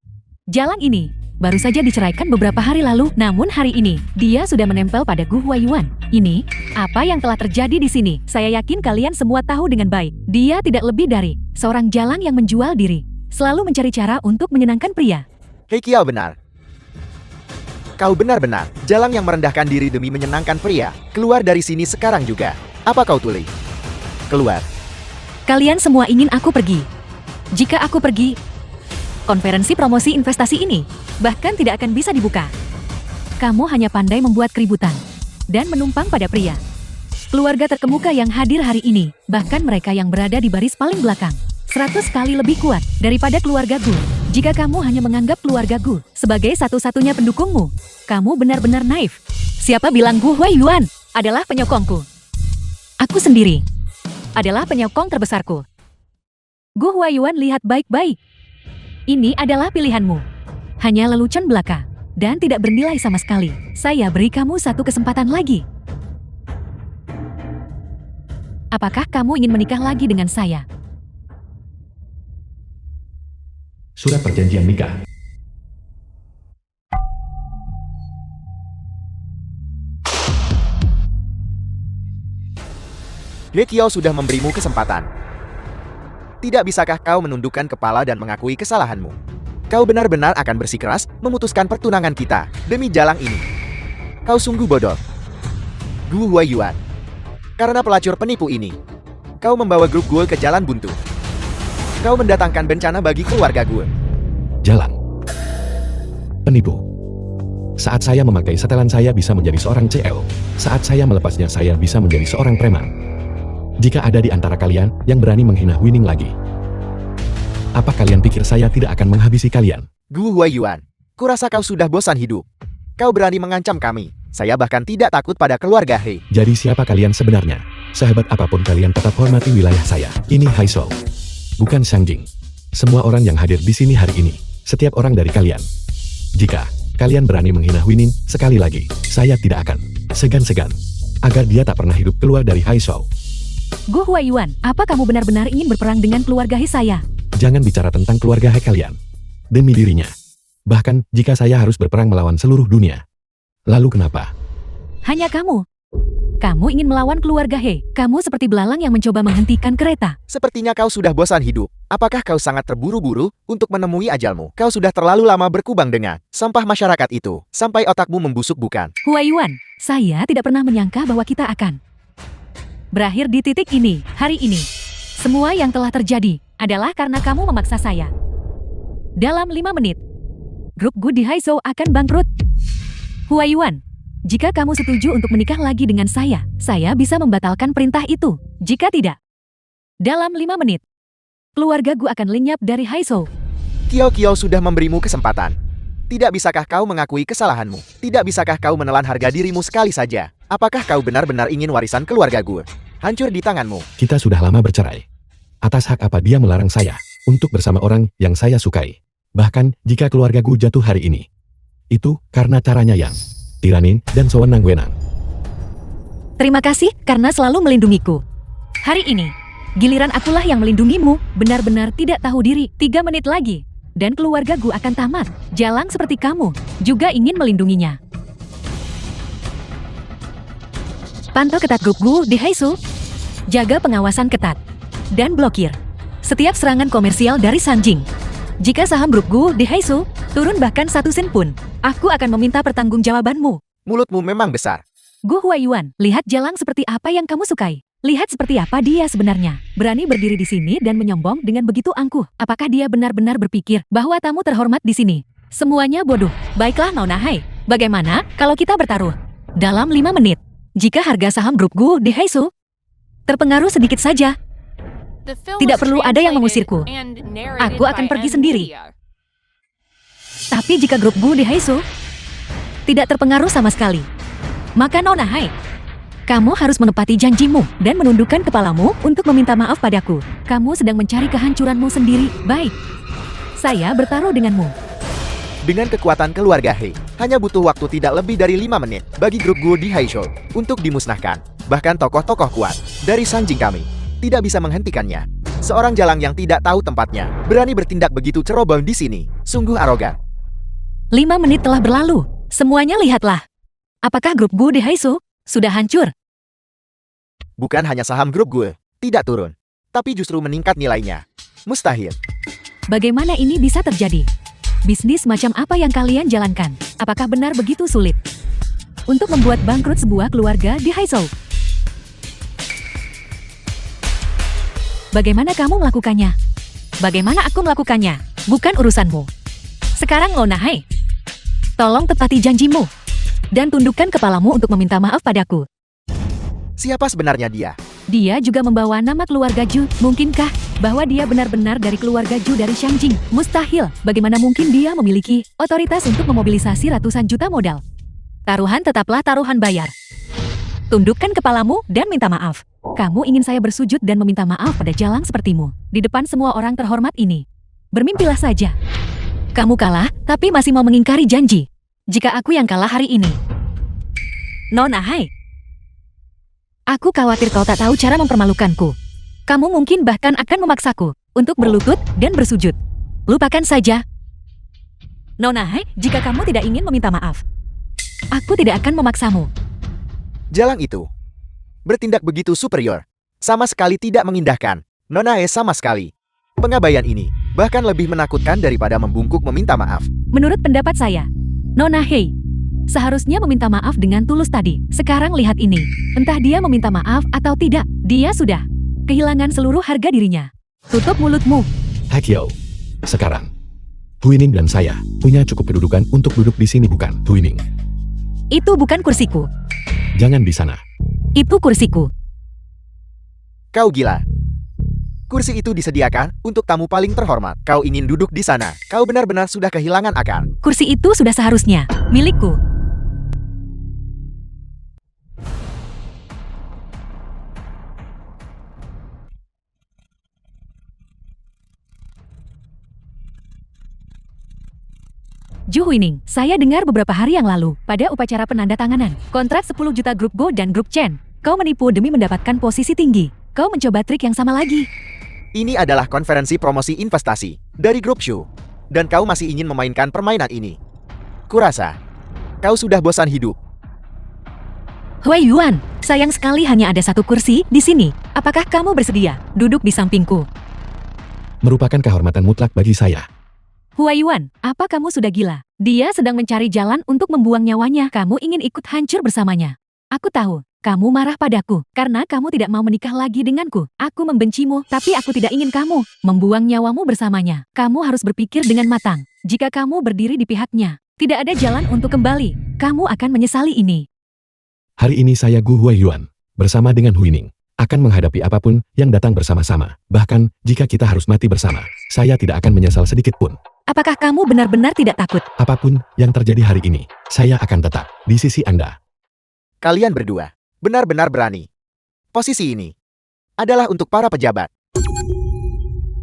Jalan ini baru saja diceraikan beberapa hari lalu, namun hari ini dia sudah menempel pada Gu Huaiyuan. Ini apa yang telah terjadi di sini? Saya yakin kalian semua tahu dengan baik. Dia tidak lebih dari seorang jalang yang menjual diri, selalu mencari cara untuk menyenangkan pria. He Kiao benar. Kau benar-benar jalang yang merendahkan diri demi menyenangkan pria. Keluar dari sini sekarang juga. Apa kau tulis? Keluar. Kalian semua ingin aku pergi. Jika aku pergi, konferensi promosi investasi ini bahkan tidak akan bisa dibuka. Kamu hanya pandai membuat keributan dan menumpang pada pria. Keluarga terkemuka yang hadir hari ini, bahkan mereka yang berada di baris paling belakang, 100 kali lebih kuat daripada keluarga Gu. Jika kamu hanya menganggap keluarga Gu sebagai satu-satunya pendukungmu, kamu benar-benar naif. Siapa bilang Gu Huaiyuan adalah penyokongku? Aku sendiri adalah penyokong terbesarku. Gu Huaiyuan, lihat baik-baik. Ini adalah pilihanmu. Hanya lelucon belaka dan tidak bernilai sama sekali. Saya beri kamu satu kesempatan lagi. Apakah kamu ingin menikah lagi dengan saya? Surat perjanjian nikah. He Qiao sudah memberimu kesempatan. Tidak bisakah kau menundukkan kepala dan mengakui kesalahanmu? Kau benar-benar akan bersikeras memutuskan pertunangan kita demi jalang ini. Kau sungguh bodoh. Gu Huaiyuan. Karena pelacur penipu ini, kau membawa grup Gue ke jalan buntu. Kau mendatangkan bencana bagi keluarga Gue. Jalan. Penipu. Saat saya memakai setelan saya bisa menjadi seorang CL. Saat saya melepasnya saya bisa menjadi seorang preman. Jika ada di antara kalian yang berani menghina Winning lagi, apa kalian pikir saya tidak akan menghabisi kalian? Gu Huaiyuan, kurasa kau sudah bosan hidup. Kau berani mengancam kami. Saya bahkan tidak takut pada keluarga He. Jadi siapa kalian sebenarnya? Sehebat apapun kalian tetap hormati wilayah saya. Ini Haizhou, bukan Shangjing. Semua orang yang hadir di sini hari ini, setiap orang dari kalian. Jika kalian berani menghina Winning sekali lagi, saya tidak akan segan-segan agar dia tak pernah hidup keluar dari Haizhou. Gu Huaiyuan, apa kamu benar-benar ingin berperang dengan keluarga He saya? Jangan bicara tentang keluarga He kalian. Demi dirinya. Bahkan jika saya harus berperang melawan seluruh dunia. Lalu kenapa? Hanya kamu. Kamu ingin melawan keluarga He. Kamu seperti belalang yang mencoba menghentikan kereta. Sepertinya kau sudah bosan hidup. Apakah kau sangat terburu-buru untuk menemui ajalmu? Kau sudah terlalu lama berkubang dengan sampah masyarakat itu, sampai otakmu membusuk bukan? Huaiyuan, saya tidak pernah menyangka bahwa kita akan berakhir di titik ini, hari ini. Semua yang telah terjadi adalah karena kamu memaksa saya. Dalam 5 menit, grup Gu di Haizhou akan bangkrut. Huaiyuan, jika kamu setuju untuk menikah lagi dengan saya bisa membatalkan perintah itu. Jika tidak, dalam 5 menit, keluarga Gu akan lenyap dari Haizhou. Qiao sudah memberimu kesempatan. Tidak bisakah kau mengakui kesalahanmu? Tidak bisakah kau menelan harga dirimu sekali saja? Apakah kau benar-benar ingin warisan keluarga Gue hancur di tanganmu? Kita sudah lama bercerai. Atas hak apa dia melarang saya untuk bersama orang yang saya sukai? Bahkan jika keluarga Gue jatuh hari ini, itu karena caranya yang tiranin dan sewenang-wenang. Terima kasih karena selalu melindungiku. Hari ini, giliran akulah yang melindungimu, benar-benar tidak tahu diri. 3 menit lagi, dan keluarga Gu akan tamat. Jalang seperti kamu juga ingin melindunginya. Pantau ketat grup Gu di Haizhou. Jaga pengawasan ketat. Dan blokir setiap serangan komersial dari Shangjing. Jika saham grup Gu di Haizhou turun bahkan 1 sen pun, aku akan meminta pertanggungjawabanmu. Mulutmu memang besar. Gu Huaiyuan, lihat Jalang seperti apa yang kamu sukai. Lihat seperti apa dia sebenarnya. Berani berdiri di sini dan menyombong dengan begitu angkuh. Apakah dia benar-benar berpikir bahwa tamu terhormat di sini? Semuanya bodoh. Baiklah Nona Hai, bagaimana kalau kita bertaruh? Dalam 5 menit, jika harga saham grup Gu di Haizhou terpengaruh sedikit saja, The film tidak was perlu ada yang translated mengusirku. and narrated Aku akan by pergi sendiri. NVIDIA. Tapi jika grup Gu di Haizhou tidak terpengaruh sama sekali, maka Nona Hai, kamu harus menepati janjimu dan menundukkan kepalamu untuk meminta maaf padaku. Kamu sedang mencari kehancuranmu sendiri. Baik, saya bertaruh denganmu. Dengan kekuatan keluarga He, hanya butuh waktu tidak lebih dari 5 menit bagi grup Gu di Haizhou untuk dimusnahkan. Bahkan tokoh-tokoh kuat dari Shangjing kami tidak bisa menghentikannya. Seorang jalang yang tidak tahu tempatnya berani bertindak begitu ceroboh di sini. Sungguh arogan. 5 menit telah berlalu. Semuanya lihatlah. Apakah grup Gu di Haizhou sudah hancur? Bukan hanya saham grup Gue tidak turun, tapi justru meningkat nilainya. Mustahil. Bagaimana ini bisa terjadi? Bisnis macam apa yang kalian jalankan? Apakah benar begitu sulit untuk membuat bangkrut sebuah keluarga di Haizhou? Bagaimana kamu melakukannya? Bagaimana aku melakukannya? Bukan urusanmu. Sekarang Nona Hai, tolong tepati janjimu dan tundukkan kepalamu untuk meminta maaf padaku. Siapa sebenarnya dia? Dia juga membawa nama keluarga Ju, mungkinkah? bahwa dia benar-benar dari keluarga Zhu dari Shangjing. Mustahil, bagaimana mungkin dia memiliki otoritas untuk memobilisasi ratusan juta modal. Taruhan tetaplah taruhan bayar. Tundukkan kepalamu dan minta maaf. Kamu ingin saya bersujud dan meminta maaf pada Jalang sepertimu, di depan semua orang terhormat ini. Bermimpilah saja. Kamu kalah, tapi masih mau mengingkari janji. Jika aku yang kalah hari ini. Nona hai. Aku khawatir kau tak tahu cara mempermalukanku. Kamu mungkin bahkan akan memaksaku untuk berlutut dan bersujud. Lupakan saja. Nona hai, jika kamu tidak ingin meminta maaf, aku tidak akan memaksamu. Jalang itu bertindak begitu superior. Sama sekali tidak mengindahkan Nona He sama sekali. Pengabaian ini bahkan lebih menakutkan daripada membungkuk meminta maaf. Menurut pendapat saya, Nona Hei seharusnya meminta maaf dengan tulus tadi. Sekarang lihat ini. Entah dia meminta maaf atau tidak, dia sudah kehilangan seluruh harga dirinya. Tutup mulutmu. Hakiao. Sekarang, Huining dan saya punya cukup kedudukan untuk duduk di sini, bukan, Huining? Itu bukan kursiku. Jangan di sana. Itu kursiku. Kau gila. Kursi itu disediakan untuk tamu paling terhormat. Kau ingin duduk di sana. Kau benar-benar sudah kehilangan akal. Kursi itu sudah seharusnya milikku. Zhu Huining, saya dengar beberapa hari yang lalu, pada upacara penandatanganan kontrak 10 juta grup Go dan grup Chen, kau menipu demi mendapatkan posisi tinggi. Kau mencoba trik yang sama lagi. Ini adalah konferensi promosi investasi dari grup Shu. Dan kau masih ingin memainkan permainan ini. Kurasa, kau sudah bosan hidup. Hui Yuan, sayang sekali hanya ada satu kursi di sini. Apakah kamu bersedia duduk di sampingku? Merupakan kehormatan mutlak bagi saya. Hui Yuan, apa kamu sudah gila? Dia sedang mencari jalan untuk membuang nyawanya. Kamu ingin ikut hancur bersamanya. Aku tahu, kamu marah padaku karena kamu tidak mau menikah lagi denganku. Aku membencimu, tapi aku tidak ingin kamu membuang nyawamu bersamanya. Kamu harus berpikir dengan matang. Jika kamu berdiri di pihaknya, tidak ada jalan untuk kembali. Kamu akan menyesali ini. Hari ini saya Gu Huaiyuan, bersama dengan Huining, akan menghadapi apapun yang datang bersama-sama. Bahkan, jika kita harus mati bersama, saya tidak akan menyesal sedikit pun. Apakah kamu benar-benar tidak takut? Apapun yang terjadi hari ini, saya akan tetap di sisi Anda. Kalian berdua benar-benar berani. Posisi ini adalah untuk para pejabat.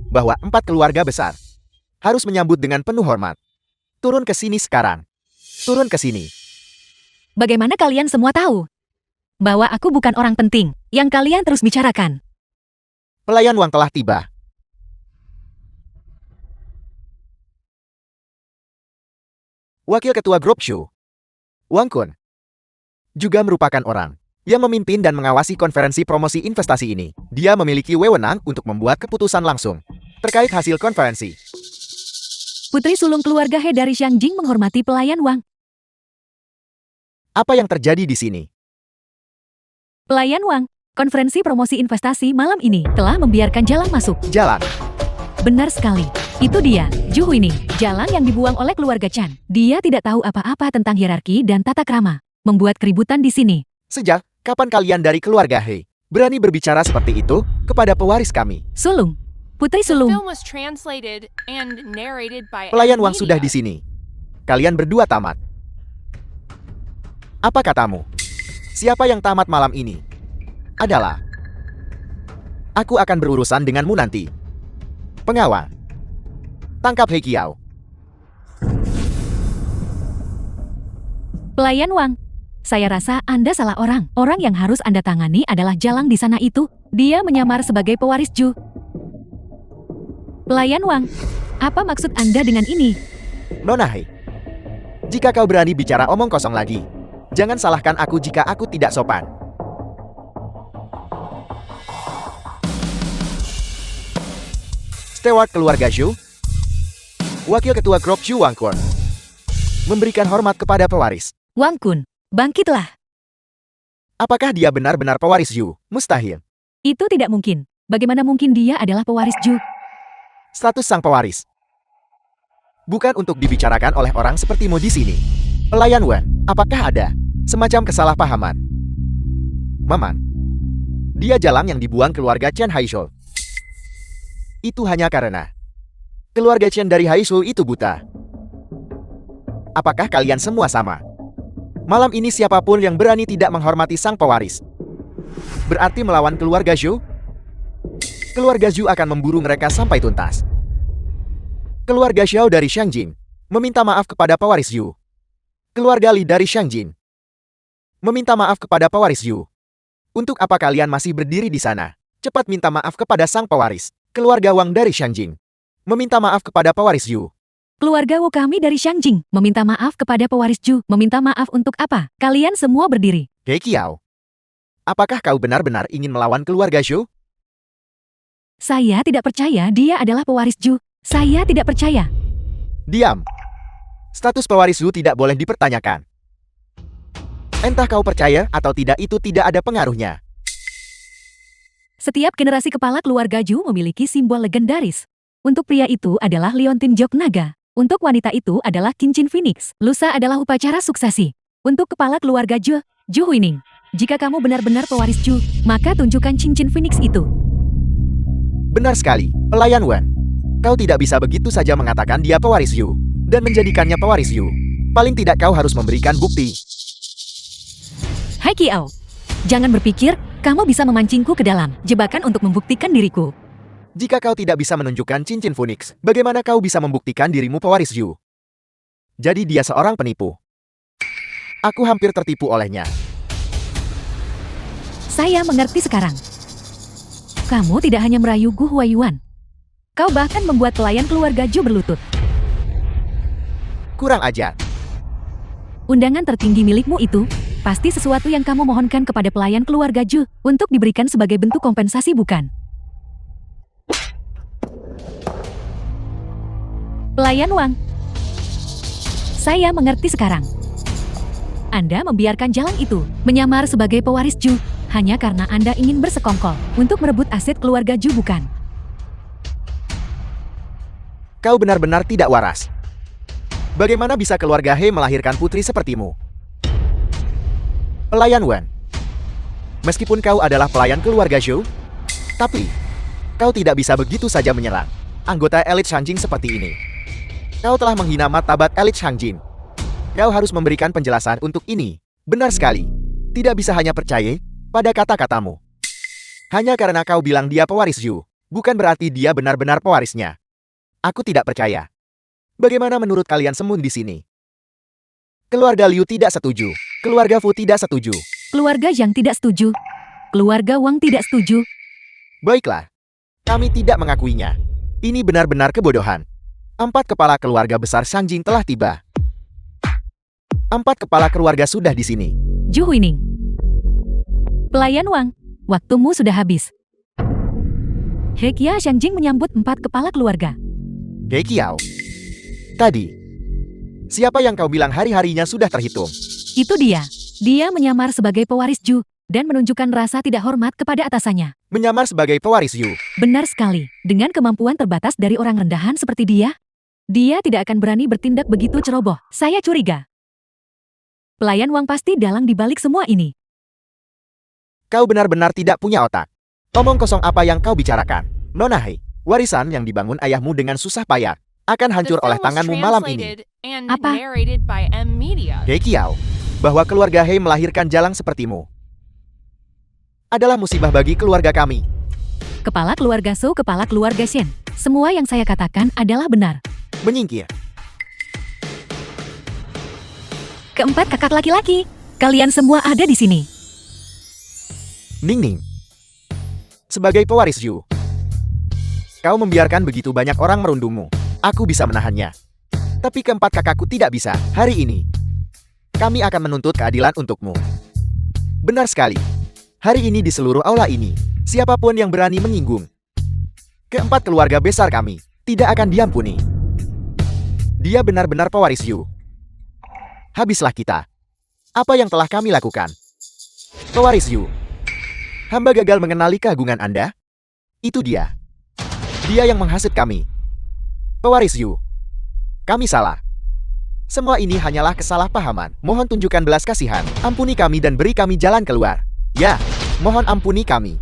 Bahwa 4 keluarga besar harus menyambut dengan penuh hormat. Turun ke sini sekarang. Turun ke sini. Bagaimana kalian semua tahu bahwa aku bukan orang penting yang kalian terus bicarakan? Pelayan Wang telah tiba. Wakil Ketua Grup Shu, Wang Kun, juga merupakan orang yang memimpin dan mengawasi konferensi promosi investasi ini. Dia memiliki wewenang untuk membuat keputusan langsung terkait hasil konferensi. Putri sulung keluarga He dari Shangjing menghormati pelayan Wang. Apa yang terjadi di sini? Pelayan Wang, konferensi promosi investasi malam ini telah membiarkan Jalang masuk. Jalan. Benar sekali. Itu dia, Zhu Huining, Jalang yang dibuang oleh keluarga Chan. Dia tidak tahu apa-apa tentang hierarki dan tata krama. Membuat keributan di sini. Sejak kapan kalian dari keluarga He berani berbicara seperti itu kepada pewaris kami? Sulung, Putri The sulung. film was translated and narrated by Pelayan Ed Wang sudah di Media. sini. Kalian berdua tamat. Apa katamu? Siapa yang tamat malam ini? Adalah. Aku akan berurusan denganmu nanti. Pengawal. Tangkap He Kiao. Pelayan Wang, saya rasa Anda salah orang. Orang yang harus Anda tangani adalah Jalang di sana itu. Dia menyamar sebagai pewaris Zhu. Pelayan Wang, apa maksud Anda dengan ini? Nona He, jika kau berani bicara omong kosong lagi, jangan salahkan aku jika aku tidak sopan. Steward keluarga Shu, Wakil Ketua Grup Shu Wang Kun, memberikan hormat kepada pewaris. Wang Kun, bangkitlah. Apakah dia benar-benar pewaris Zhu? Mustahil. Itu tidak mungkin. Bagaimana mungkin dia adalah pewaris Zhu? Status sang pewaris bukan untuk dibicarakan oleh orang sepertimu di sini. Pelayan Wan, apakah ada semacam kesalahpahaman? Maman, dia Jalang yang dibuang keluarga Chen Haishou. Itu hanya karena keluarga Chen dari Haishu itu buta. Apakah kalian semua sama? Malam ini siapapun yang berani tidak menghormati sang pewaris, berarti melawan keluarga Zhou? Keluarga Zhou akan memburu mereka sampai tuntas. Keluarga Xiao dari Shangjin meminta maaf kepada pewaris Zhou. Keluarga Li dari Shangjin meminta maaf kepada pewaris Zhou. Untuk apa kalian masih berdiri di sana? Cepat minta maaf kepada sang pewaris. Keluarga Wang dari Shangjin meminta maaf kepada pewaris Zhou. Keluarga Wu kami dari Shangjing meminta maaf kepada pewaris Zhou. Meminta maaf untuk apa? Kalian semua berdiri. He Qiao, apakah kau benar-benar ingin melawan keluarga Zhou? Saya tidak percaya dia adalah pewaris Zhou. Saya tidak percaya. Diam. Status pewaris Zhou tidak boleh dipertanyakan. Entah kau percaya atau tidak, itu tidak ada pengaruhnya. Setiap generasi kepala keluarga Zhou memiliki simbol legendaris. Untuk pria itu adalah Liontin Jok Naga. Untuk wanita itu adalah Cincin Phoenix. Lusa adalah upacara suksesi. Untuk kepala keluarga Zhou, Zhou Huining. Jika kamu benar-benar pewaris Zhou, maka tunjukkan Cincin Phoenix itu. Benar sekali, pelayan Wan. Kau tidak bisa begitu saja mengatakan dia pewaris Zhou dan menjadikannya pewaris Zhou. Paling tidak kau harus memberikan bukti. Hai Qiao, jangan berpikir kamu bisa memancingku ke dalam jebakan untuk membuktikan diriku. Jika kau tidak bisa menunjukkan cincin Phoenix, bagaimana kau bisa membuktikan dirimu pewaris Zhou? Jadi dia seorang penipu. Aku hampir tertipu olehnya. Saya mengerti sekarang. Kamu tidak hanya merayu Gu Huayuan. Kau bahkan membuat pelayan keluarga Zhou berlutut. Kurang ajar. Undangan tertinggi milikmu itu pasti sesuatu yang kamu mohonkan kepada pelayan keluarga Zhou untuk diberikan sebagai bentuk kompensasi, bukan? Pelayan Wang. Saya mengerti sekarang. Anda membiarkan jalan itu menyamar sebagai pewaris Zhou hanya karena Anda ingin bersekongkol untuk merebut aset keluarga Zhou, bukan? Kau benar-benar tidak waras. Bagaimana bisa keluarga He melahirkan putri sepertimu? Pelayan Wan. Meskipun kau adalah pelayan keluarga Zhou, tapi kau tidak bisa begitu saja menyerang anggota elit Shangjin seperti ini. Kau telah menghina martabat elit Shangjin. Kau harus memberikan penjelasan untuk ini. Benar sekali. Tidak bisa hanya percaya pada kata-katamu. Hanya karena kau bilang dia pewaris Zhou, bukan berarti dia benar-benar pewarisnya. Aku tidak percaya. Bagaimana menurut kalian semua di sini? Keluarga Liu tidak setuju. Keluarga Fu tidak setuju. Keluarga Yang tidak setuju. Keluarga Wang tidak setuju. Baiklah. Kami tidak mengakuinya. Ini benar-benar kebodohan. 4 kepala keluarga besar Shangjin telah tiba. 4 kepala keluarga sudah di sini. Zhou Huining. Pelayan Wang, waktumu sudah habis. He Qia Shangjing menyambut 4 kepala keluarga. He Qiao. Tadi, siapa yang kau bilang hari-harinya sudah terhitung? Itu dia. Dia menyamar sebagai pewaris Zhou dan menunjukkan rasa tidak hormat kepada atasannya. Menyamar sebagai pewaris Zhou. Benar sekali. Dengan kemampuan terbatas dari orang rendahan seperti dia tidak akan berani bertindak begitu ceroboh. Saya curiga. Pelayan Wang pasti dalang di balik semua ini. Kau benar-benar tidak punya otak. Omong kosong apa yang kau bicarakan? Nona He, warisan yang dibangun ayahmu dengan susah payah akan hancur oleh tanganmu malam ini. Apa? He Qiao, bahwa keluarga He melahirkan jalang sepertimu adalah musibah bagi keluarga kami. Kepala keluarga Zhou, kepala keluarga Shen. Semua yang saya katakan adalah benar. Menyingkir. Keempat kakak laki-laki, kalian semua ada di sini. Ning Ning. Sebagai pewaris Zhou, kau membiarkan begitu banyak orang merundungmu. Aku bisa menahannya. Tapi keempat kakakku tidak bisa. Hari ini, kami akan menuntut keadilan untukmu. Benar sekali. Hari ini di seluruh aula ini, siapapun yang berani menyinggung keempat keluarga besar kami, tidak akan diampuni. Dia benar-benar pewaris Zhou. Habislah kita. Apa yang telah kami lakukan? Pewaris Zhou, hamba gagal mengenali keagungan Anda. Itu dia. Dia yang menghasut kami. Pewaris Zhou, kami salah. Semua ini hanyalah kesalahpahaman. Mohon tunjukkan belas kasihan. Ampuni kami dan beri kami jalan keluar. Ya, mohon ampuni kami.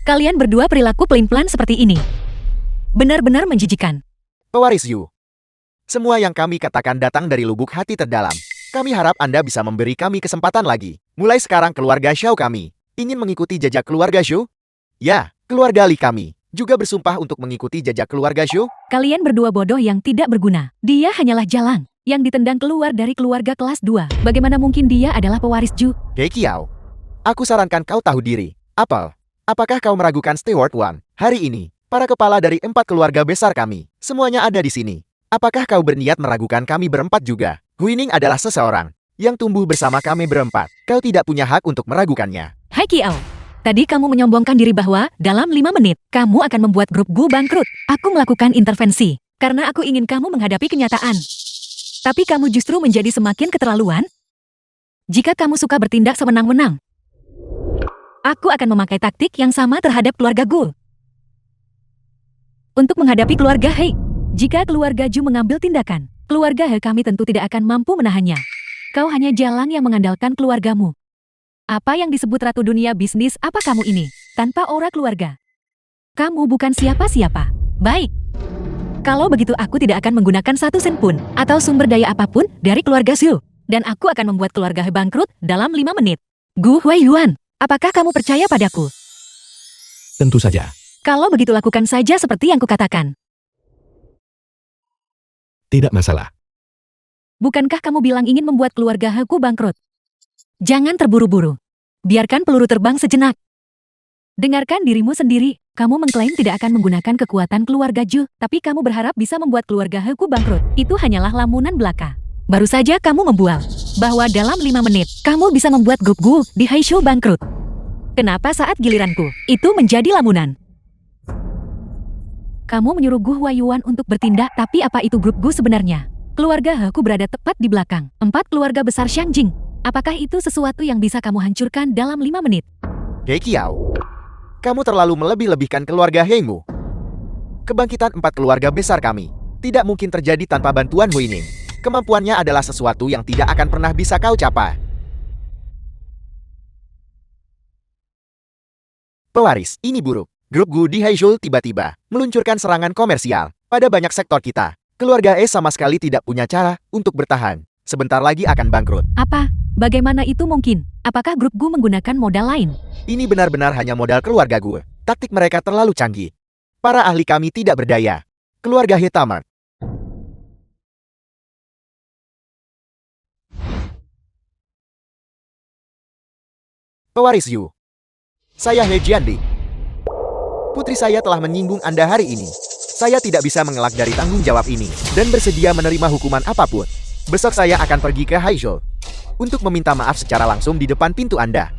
Kalian berdua perilaku pelin-pelan seperti ini. Benar-benar menjijikan. Pewaris Yu. Semua yang kami katakan datang dari lubuk hati terdalam. Kami harap Anda bisa memberi kami kesempatan lagi. Mulai sekarang keluarga Xiao kami ingin mengikuti jejak keluarga Xu? Ya, keluarga Li kami juga bersumpah untuk mengikuti jejak keluarga Xu. Kalian berdua bodoh yang tidak berguna. Dia hanyalah jalang yang ditendang keluar dari keluarga kelas 2. Bagaimana mungkin dia adalah pewaris Ju? He Kiao, aku sarankan kau tahu diri. Apel, apakah kau meragukan Steward One? Hari ini, para kepala dari 4 keluarga besar kami, semuanya ada di sini. Apakah kau berniat meragukan kami berempat juga? Huining adalah seseorang yang tumbuh bersama kami berempat. Kau tidak punya hak untuk meragukannya. Hai Kiao, tadi kamu menyombongkan diri bahwa dalam 5 menit, kamu akan membuat grup Gu bangkrut. Aku melakukan intervensi, karena aku ingin kamu menghadapi kenyataan. Tapi kamu justru menjadi semakin keterlaluan? Jika kamu suka bertindak sewenang-wenang, aku akan memakai taktik yang sama terhadap keluarga Gu. Untuk menghadapi keluarga He, jika keluarga Ju mengambil tindakan, keluarga He kami tentu tidak akan mampu menahannya. Kau hanya jalang yang mengandalkan keluargamu. Apa yang disebut ratu dunia bisnis apa kamu ini? Tanpa aura keluarga. Kamu bukan siapa-siapa. Baik. Kalau begitu aku tidak akan menggunakan 1 sen pun, atau sumber daya apapun dari keluarga Xu. Dan aku akan membuat keluarga He bangkrut dalam 5 menit. Gu Huaiyuan, apakah kamu percaya padaku? Tentu saja. Kalau begitu lakukan saja seperti yang kukatakan. Tidak masalah. Bukankah kamu bilang ingin membuat keluarga Heku bangkrut? Jangan terburu-buru. Biarkan peluru terbang sejenak. Dengarkan dirimu sendiri. Kamu mengklaim tidak akan menggunakan kekuatan keluarga Ju, tapi kamu berharap bisa membuat keluarga Heku bangkrut. Itu hanyalah lamunan belaka. Baru saja kamu membual bahwa dalam 5 menit, kamu bisa membuat grup Gu di Haishu bangkrut. Kenapa saat giliranku, itu menjadi lamunan? Kamu menyuruh Gu Huaiyuan untuk bertindak, tapi apa itu grup Gu sebenarnya? Keluarga Heku berada tepat di belakang 4 keluarga besar Xiangjing. Apakah itu sesuatu yang bisa kamu hancurkan dalam 5 menit? He Kiao, kamu terlalu melebih-lebihkan keluarga Hengmu. Kebangkitan 4 keluarga besar kami tidak mungkin terjadi tanpa bantuan Huining. Kemampuannya adalah sesuatu yang tidak akan pernah bisa kau capai. Pewaris, ini buruk. Grup Gu di Haizhou tiba-tiba meluncurkan serangan komersial pada banyak sektor kita. Keluarga E sama sekali tidak punya cara untuk bertahan. Sebentar lagi akan bangkrut. Apa? Bagaimana itu mungkin? Apakah grup Gu menggunakan modal lain? Ini benar-benar hanya modal keluarga Gu. Taktik mereka terlalu canggih. Para ahli kami tidak berdaya. Keluarga He tamat. Pewaris Yu. Saya He Jiandi. Putri saya telah menyinggung Anda hari ini. Saya tidak bisa mengelak dari tanggung jawab ini dan bersedia menerima hukuman apapun. Besok saya akan pergi ke Haizhou untuk meminta maaf secara langsung di depan pintu Anda.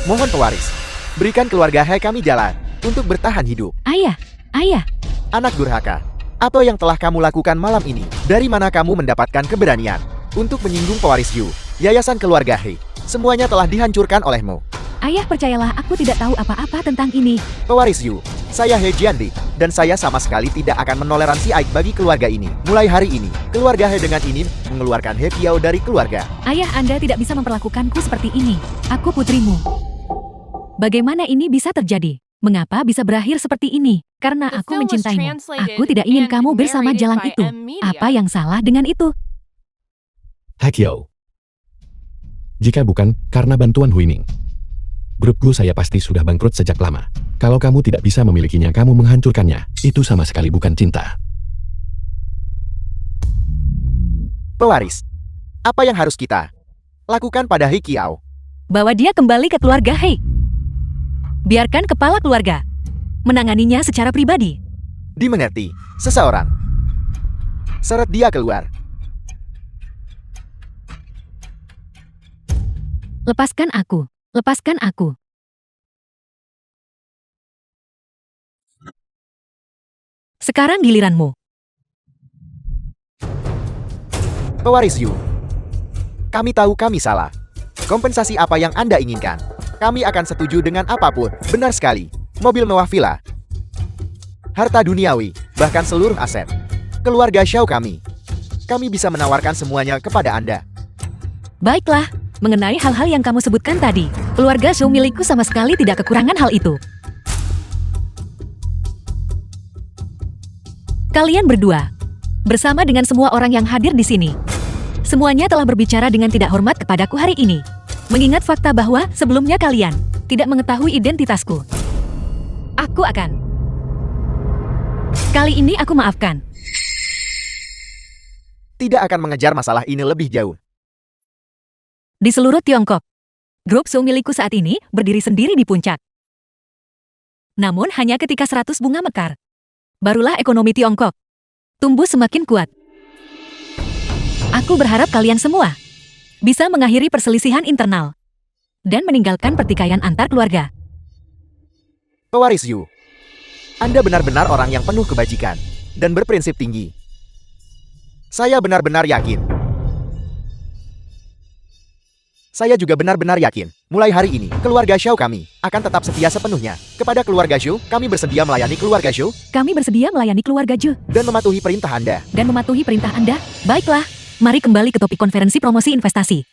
Mohon pewaris, berikan keluarga He kami jalan untuk bertahan hidup. Ayah, Anak durhaka, apa yang telah kamu lakukan malam ini? Dari mana kamu mendapatkan keberanian untuk menyinggung pewaris Yu, yayasan keluarga He? Semuanya telah dihancurkan olehmu. ayah percayalah aku tidak tahu apa-apa tentang ini. Pewaris Yu, saya He Jiandi, dan saya sama sekali tidak akan menoleransi aib bagi keluarga ini. Mulai hari ini, keluarga He dengan ini mengeluarkan He Kiao dari keluarga. Ayah, Anda tidak bisa memperlakukanku seperti ini. Aku putrimu. Bagaimana ini bisa terjadi? Mengapa bisa berakhir seperti ini? Karena The aku film was mencintaimu. translated Aku tidak ingin and kamu bersama narrated jalan by itu. M Media. Apa yang salah dengan itu? Hakiao. Jika bukan karena bantuan Huining, grup Gu saya pasti sudah bangkrut sejak lama. Kalau kamu tidak bisa memilikinya, kamu menghancurkannya. Itu sama sekali bukan cinta. Pewaris, apa yang harus kita lakukan pada He Kiao? Bawa dia kembali ke keluarga Hei. Biarkan kepala keluarga menanganinya secara pribadi. Dimengerti, seseorang. Seret dia keluar. Lepaskan aku. Lepaskan aku. Sekarang giliranmu. Pewaris Yu, kami tahu kami salah. Kompensasi apa yang Anda inginkan? Kami akan setuju dengan apapun. Benar sekali. Mobil mewah, villa, harta duniawi, bahkan seluruh aset keluarga Xiao kami. Kami bisa menawarkan semuanya kepada Anda. Baiklah, mengenai hal-hal yang kamu sebutkan tadi, keluarga Zhou milikku sama sekali tidak kekurangan hal itu. Kalian berdua, bersama dengan semua orang yang hadir di sini, semuanya telah berbicara dengan tidak hormat kepadaku hari ini. Mengingat fakta bahwa sebelumnya kalian tidak mengetahui identitasku. Aku akan. Kali ini aku maafkan. Tidak akan mengejar masalah ini lebih jauh. Di seluruh Tiongkok, grup Su milikku saat ini berdiri sendiri di puncak. Namun hanya ketika 100 bunga mekar, barulah ekonomi Tiongkok tumbuh semakin kuat. Aku berharap kalian semua bisa mengakhiri perselisihan internal dan meninggalkan pertikaian antar keluarga. Pewaris Yu, Anda benar-benar orang yang penuh kebajikan dan berprinsip tinggi. Saya benar-benar yakin. Saya juga benar-benar yakin, mulai hari ini, keluarga Xiao kami akan tetap setia sepenuhnya kepada keluarga Zhou. Kami bersedia melayani keluarga Zhou Kami bersedia melayani keluarga Zhu dan mematuhi perintah Anda. dan mematuhi perintah Anda. Baiklah, mari kembali ke topik konferensi promosi investasi.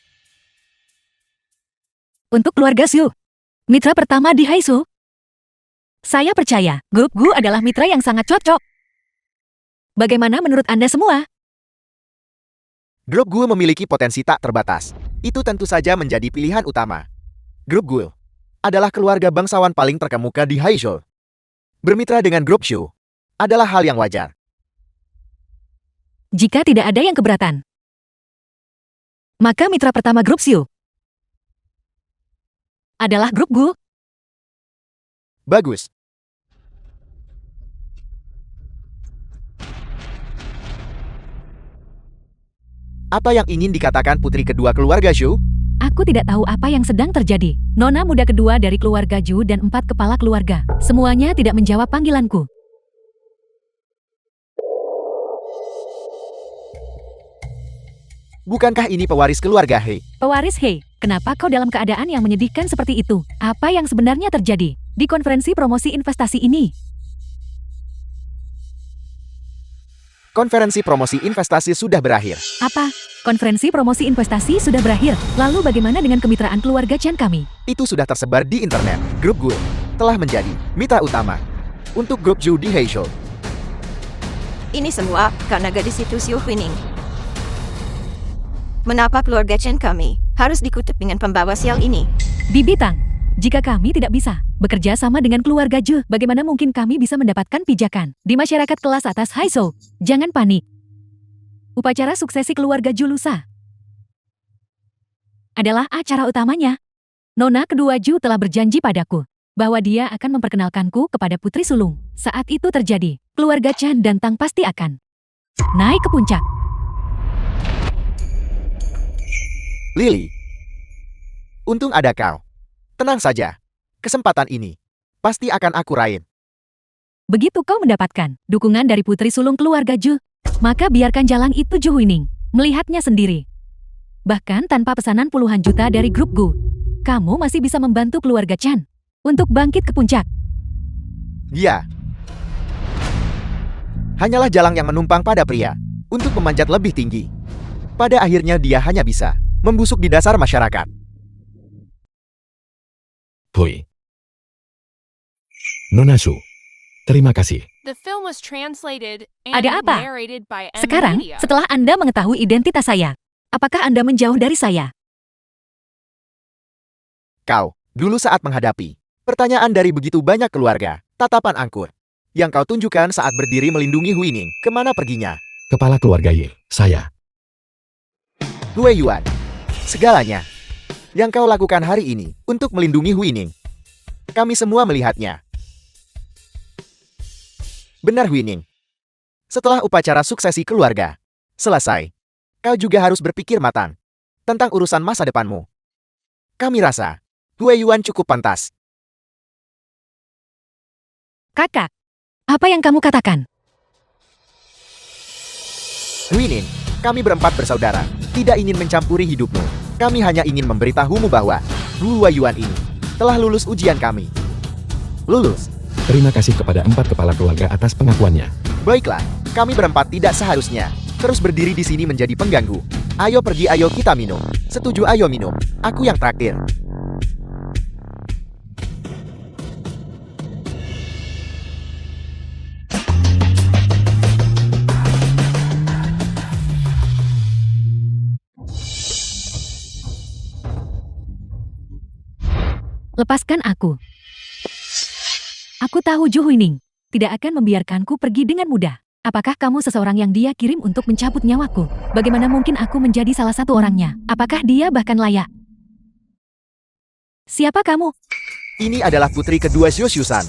Untuk keluarga Zhu, mitra pertama di Haisu. Saya percaya, grup Gu adalah mitra yang sangat cocok. Bagaimana menurut Anda semua? Grup Gu memiliki potensi tak terbatas. Itu tentu saja menjadi pilihan utama. Grup Gu adalah keluarga bangsawan paling terkemuka di Haizhou. Bermitra dengan grup Shu adalah hal yang wajar. Jika tidak ada yang keberatan, maka mitra pertama grup Xiu adalah grup Gu. Bagus. Apa yang ingin dikatakan putri kedua keluarga Zhou? Aku tidak tahu apa yang sedang terjadi. Nona muda kedua dari keluarga Zhu dan 4 kepala keluarga. Semuanya tidak menjawab panggilanku. Bukankah ini pewaris keluarga He? Pewaris Hei, kenapa kau dalam keadaan yang menyedihkan seperti itu? Apa yang sebenarnya terjadi di konferensi promosi investasi ini? Konferensi promosi investasi sudah berakhir. Apa? Konferensi promosi investasi sudah berakhir. Lalu bagaimana dengan kemitraan keluarga Chen kami? Itu sudah tersebar di internet. Grup Gu telah menjadi mitra utama untuk grup Zhou di Haizhou. Ini semua karena gadis itu Xiu Huining. Mengapa keluarga Chen kami harus dikutuk dengan pembawa sial ini? Bibi Tang, jika kami tidak bisa bekerja sama dengan keluarga Zhu, bagaimana mungkin kami bisa mendapatkan pijakan di masyarakat kelas atas Haizhou? Jangan panik. Upacara suksesi keluarga Zhu lusa adalah acara utamanya. Nona kedua Zhu telah berjanji padaku bahwa dia akan memperkenalkanku kepada putri sulung. Saat itu terjadi, keluarga Chen dan Tang pasti akan naik ke puncak. Lily, untung ada kau. Tenang saja. Kesempatan ini pasti akan aku raih. Begitu kau mendapatkan dukungan dari putri sulung keluarga Zhu, maka biarkan jalan itu Zhu Huining melihatnya sendiri. Bahkan tanpa pesanan puluhan juta dari grup Gu, kamu masih bisa membantu keluarga Chen untuk bangkit ke puncak. Dia hanyalah jalang yang menumpang pada pria untuk memanjat lebih tinggi. Pada akhirnya dia hanya bisa membusuk di dasar masyarakat. Hui. Nona Su, terima kasih. The film was translated and Ada apa? narrated by Emma Sekarang, Media. setelah Anda mengetahui identitas saya, apakah Anda menjauh dari saya? Kau, dulu saat menghadapi pertanyaan dari begitu banyak keluarga, tatapan angkur yang kau tunjukkan saat berdiri melindungi Huining, kemana perginya? Kepala keluarga Ye, saya. Gue Yuan, segalanya yang kau lakukan hari ini untuk melindungi Huining. Kami semua melihatnya. Benar Huining. Setelah upacara suksesi keluarga selesai, kau juga harus berpikir matang tentang urusan masa depanmu. Kami rasa Gue Yuan cukup pantas. Kakak, apa yang kamu katakan? Huining, kami berempat bersaudara, tidak ingin mencampuri hidupmu. Kami hanya ingin memberitahumu bahwa Gu Yuan ini telah lulus ujian kami. Lulus. Terima kasih kepada 4 kepala keluarga atas pengakuannya. Baiklah, kami berempat tidak seharusnya terus berdiri di sini menjadi pengganggu. Ayo pergi, ayo kita minum. Setuju, ayo minum. Aku yang traktir. Lepaskan aku. Aku tahu Ju Huining tidak akan membiarkanku pergi dengan mudah. Apakah kamu seseorang yang dia kirim untuk mencabut nyawaku? Bagaimana mungkin aku menjadi salah satu orangnya? Apakah dia bahkan layak? Siapa kamu? Ini adalah putri kedua Zhou Xusan.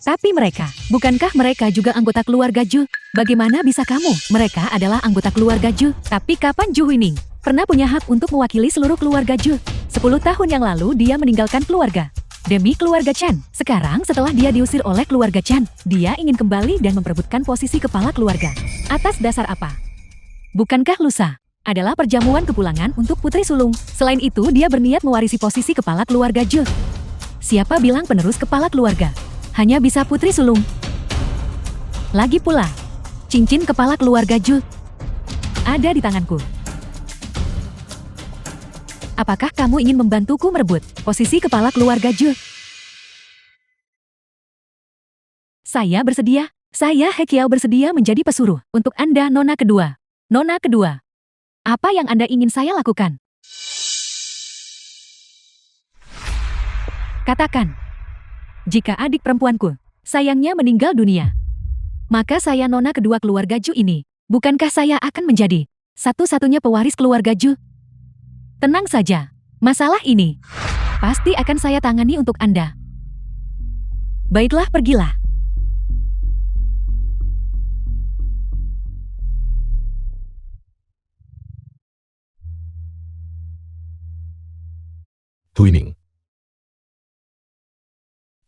Tapi mereka, bukankah mereka juga anggota keluarga Ju? Bagaimana bisa kamu? Mereka adalah anggota keluarga Ju. Tapi kapan Ju Huining pernah punya hak untuk mewakili seluruh keluarga Ju? 10 tahun yang lalu dia meninggalkan keluarga demi keluarga Chen. Sekarang setelah dia diusir oleh keluarga Chen, dia ingin kembali dan memperebutkan posisi kepala keluarga. Atas dasar apa? Bukankah lusa adalah perjamuan kepulangan untuk putri sulung? Selain itu, dia berniat mewarisi posisi kepala keluarga Ju. Siapa bilang penerus kepala keluarga hanya bisa putri sulung? Lagi pula, cincin kepala keluarga Ju ada di tanganku. Apakah kamu ingin membantuku merebut posisi kepala keluarga Ju? Saya bersedia. Saya He Qiao bersedia menjadi pesuruh untuk Anda, Nona kedua. Nona kedua, apa yang Anda ingin saya lakukan? Katakan. Jika adik perempuanku sayangnya meninggal dunia, maka saya Nona kedua keluarga Ju ini, bukankah saya akan menjadi satu-satunya pewaris keluarga Ju? Tenang saja, masalah ini pasti akan saya tangani untuk Anda. Baiklah, pergilah. Huining.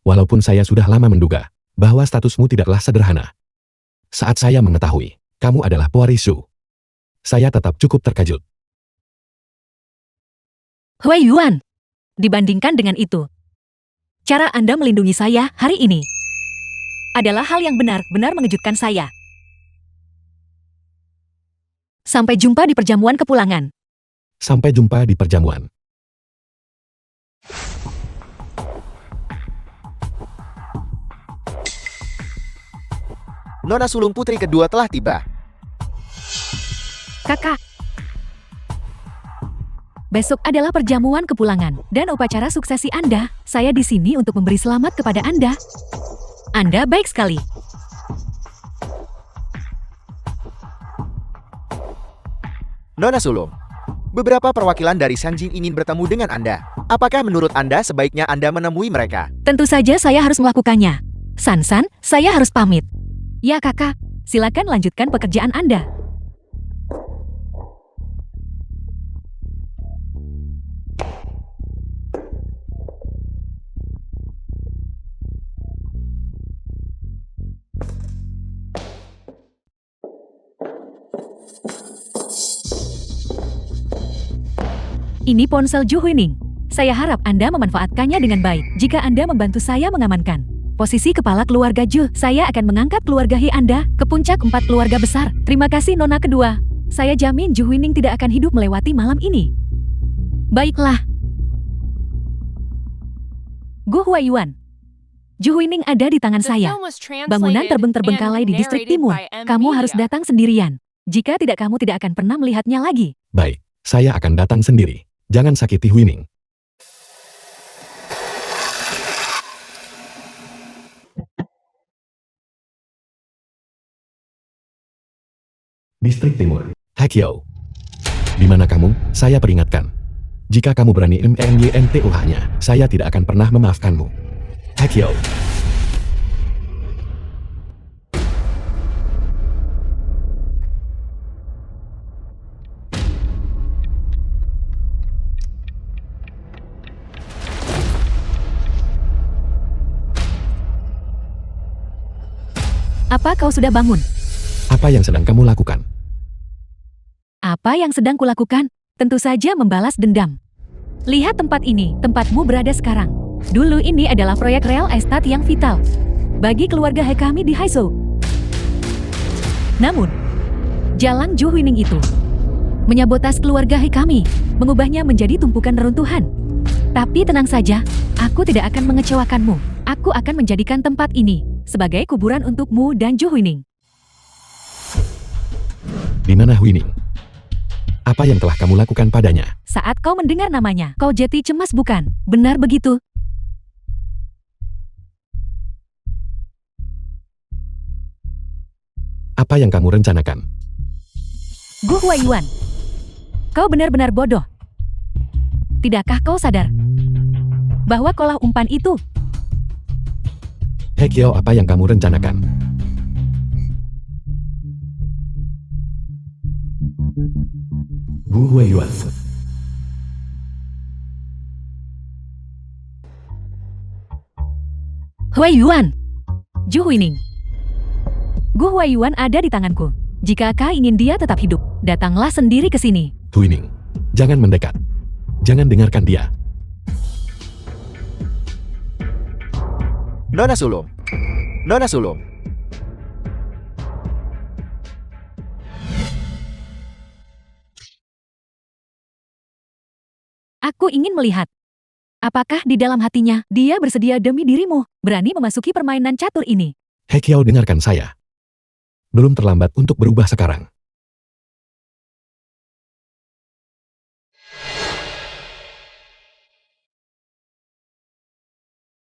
Walaupun saya sudah lama menduga bahwa statusmu tidaklah sederhana. Saat saya mengetahui kamu adalah pewaris Zhou, saya tetap cukup terkejut. Hui Yuan, dibandingkan dengan itu, cara Anda melindungi saya hari ini adalah hal yang benar-benar mengejutkan saya. Sampai jumpa di perjamuan kepulangan. Sampai jumpa di perjamuan. Nona sulung putri kedua telah tiba. Kakak. Besok adalah perjamuan kepulangan dan upacara suksesi Anda. Saya di sini untuk memberi selamat kepada Anda. Anda baik sekali. Nona sulung, beberapa perwakilan dari Sanjing ingin bertemu dengan Anda. Apakah menurut Anda sebaiknya Anda menemui mereka? Tentu saja saya harus melakukannya. San-san, saya harus pamit. Ya kakak, silakan lanjutkan pekerjaan Anda. Ini ponsel Ju Huining. Saya harap Anda memanfaatkannya dengan baik. Jika Anda membantu saya mengamankan posisi kepala keluarga Ju, saya akan mengangkat keluarga He Anda ke puncak 4 keluarga besar. Terima kasih Nona kedua. Saya jamin Ju Huining tidak akan hidup melewati malam ini. Baiklah. Gu Huaiyuan. Ju Huining ada di tangan saya. Bangunan terbengkalai di distrik timur. Kamu harus datang sendirian. Jika tidak, kamu tidak akan pernah melihatnya lagi. Baik, saya akan datang sendiri. Jangan sakiti Huining. Distrik Timur. He Qiao. Di mana kamu? Saya peringatkan. Jika kamu berani MNYNTOH-nya, saya tidak akan pernah memaafkanmu. He Qiao. Apa kau sudah bangun? Apa yang sedang kamu lakukan? Apa yang sedang kulakukan? Tentu saja membalas dendam. Lihat tempat ini, tempatmu berada sekarang. Dulu ini adalah proyek real estate yang vital bagi keluarga He kami di Haizhou. Namun, jalan Ju Huining itu menyabotas keluarga He kami, mengubahnya menjadi tumpukan reruntuhan. Tapi tenang saja, aku tidak akan mengecewakanmu. Aku akan menjadikan tempat ini sebagai kuburan untukmu dan Ju Huining. Di mana Huining? Apa yang telah kamu lakukan padanya? saat kau mendengar namanya. Kau jadi cemas bukan? Benar begitu? Apa yang kamu rencanakan? Gu Huaiyuan. Kau benar-benar bodoh. Tidakkah kau sadar bahwa kolah umpan itu? He Kiao, apa yang kamu rencanakan? Gu Huaiyuan. Huaiyuan. Ju Huining. Gu Huaiyuan ada di tanganku. Jika kau ingin dia tetap hidup, datanglah sendiri ke sini. Huining, jangan mendekat. Jangan dengarkan dia. Nona Sulung. Nona Sulung. Aku ingin melihat. Apakah di dalam hatinya dia bersedia demi dirimu, berani memasuki permainan catur ini? He Kiao, dengarkan saya. Belum terlambat untuk berubah sekarang.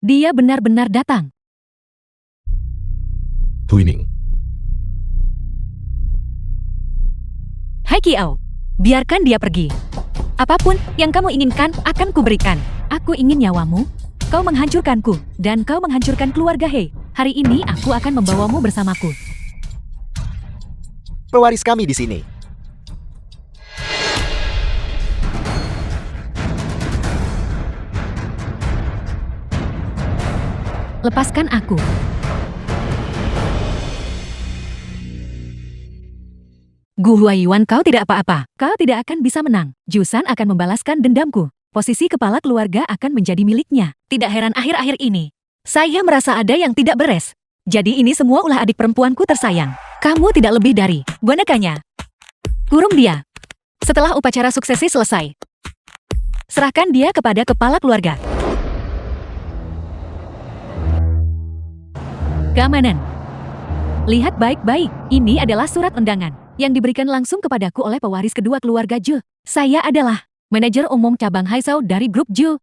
Dia benar-benar datang. Huining, Hai Kiao, biarkan dia pergi. Apapun yang kamu inginkan akan kuberikan. Aku ingin nyawamu. Kau menghancurkanku, dan kau menghancurkan keluarga He. Hari ini aku akan membawamu bersamaku. Pewaris kami di sini. Lepaskan aku. Gu Huaiyuan, kau tidak apa-apa. Kau tidak akan bisa menang. Jusan akan membalaskan dendamku. Posisi kepala keluarga akan menjadi miliknya. Tidak heran akhir-akhir ini saya merasa ada yang tidak beres. Jadi ini semua ulah adik perempuanku tersayang. Kamu tidak lebih dari bonekanya. Kurung dia. Setelah upacara suksesi selesai, serahkan dia kepada kepala keluarga. Keamanan. Lihat baik-baik, ini adalah surat undangan yang diberikan langsung kepadaku oleh pewaris kedua keluarga Zhu. Saya adalah manajer umum cabang Haisao dari grup Zhu.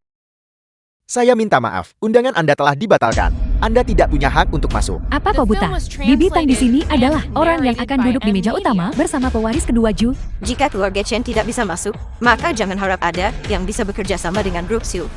Saya minta maaf, undangan Anda telah dibatalkan. Anda tidak punya hak untuk masuk. Apa kau buta? Bibi Tang di sini adalah orang yang akan duduk di meja utama bersama pewaris kedua Zhu. Jika keluarga Chen tidak bisa masuk, maka jangan harap ada yang bisa bekerja sama dengan grup Siu.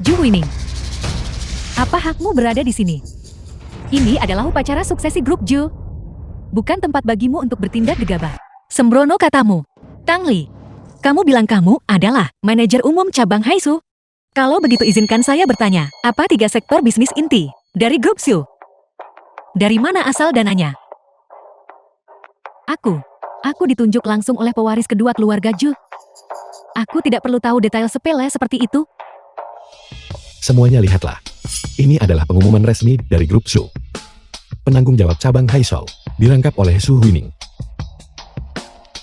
Zhu Huining. Apa hakmu berada di sini? Ini adalah upacara suksesi grup Zhu. Bukan tempat bagimu untuk bertindak gegabah. Sembrono katamu. Tang Li, kamu bilang kamu adalah manajer umum cabang Haisu. Kalau begitu izinkan saya bertanya, apa 3 sektor bisnis inti dari grup Siu? Dari mana asal dananya? Aku ditunjuk langsung oleh pewaris kedua keluarga Zhu. Aku tidak perlu tahu detail sepele seperti itu. semuanya lihatlah. Ini adalah pengumuman resmi dari grup Su. Penanggung jawab cabang Haisou, dirangkap oleh Su Huining.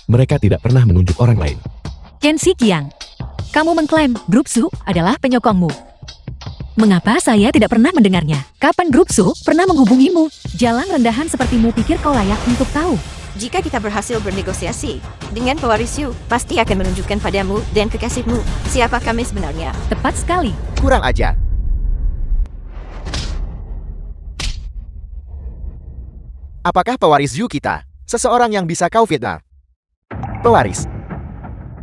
Mereka tidak pernah menunjuk orang lain. Chen Xiqiang, kamu mengklaim grup Su adalah penyokongmu. Mengapa saya tidak pernah mendengarnya? Kapan grup Su pernah menghubungimu? Jalan rendahan sepertimu pikir kau layak untuk tahu. Jika kita berhasil bernegosiasi dengan pewaris Yu, pasti akan menunjukkan padamu dan kekasihmu siapa kami sebenarnya. Tepat sekali. Kurang ajar. Apakah pewaris Yu kita? Seseorang yang bisa kau fitnah. Pewaris.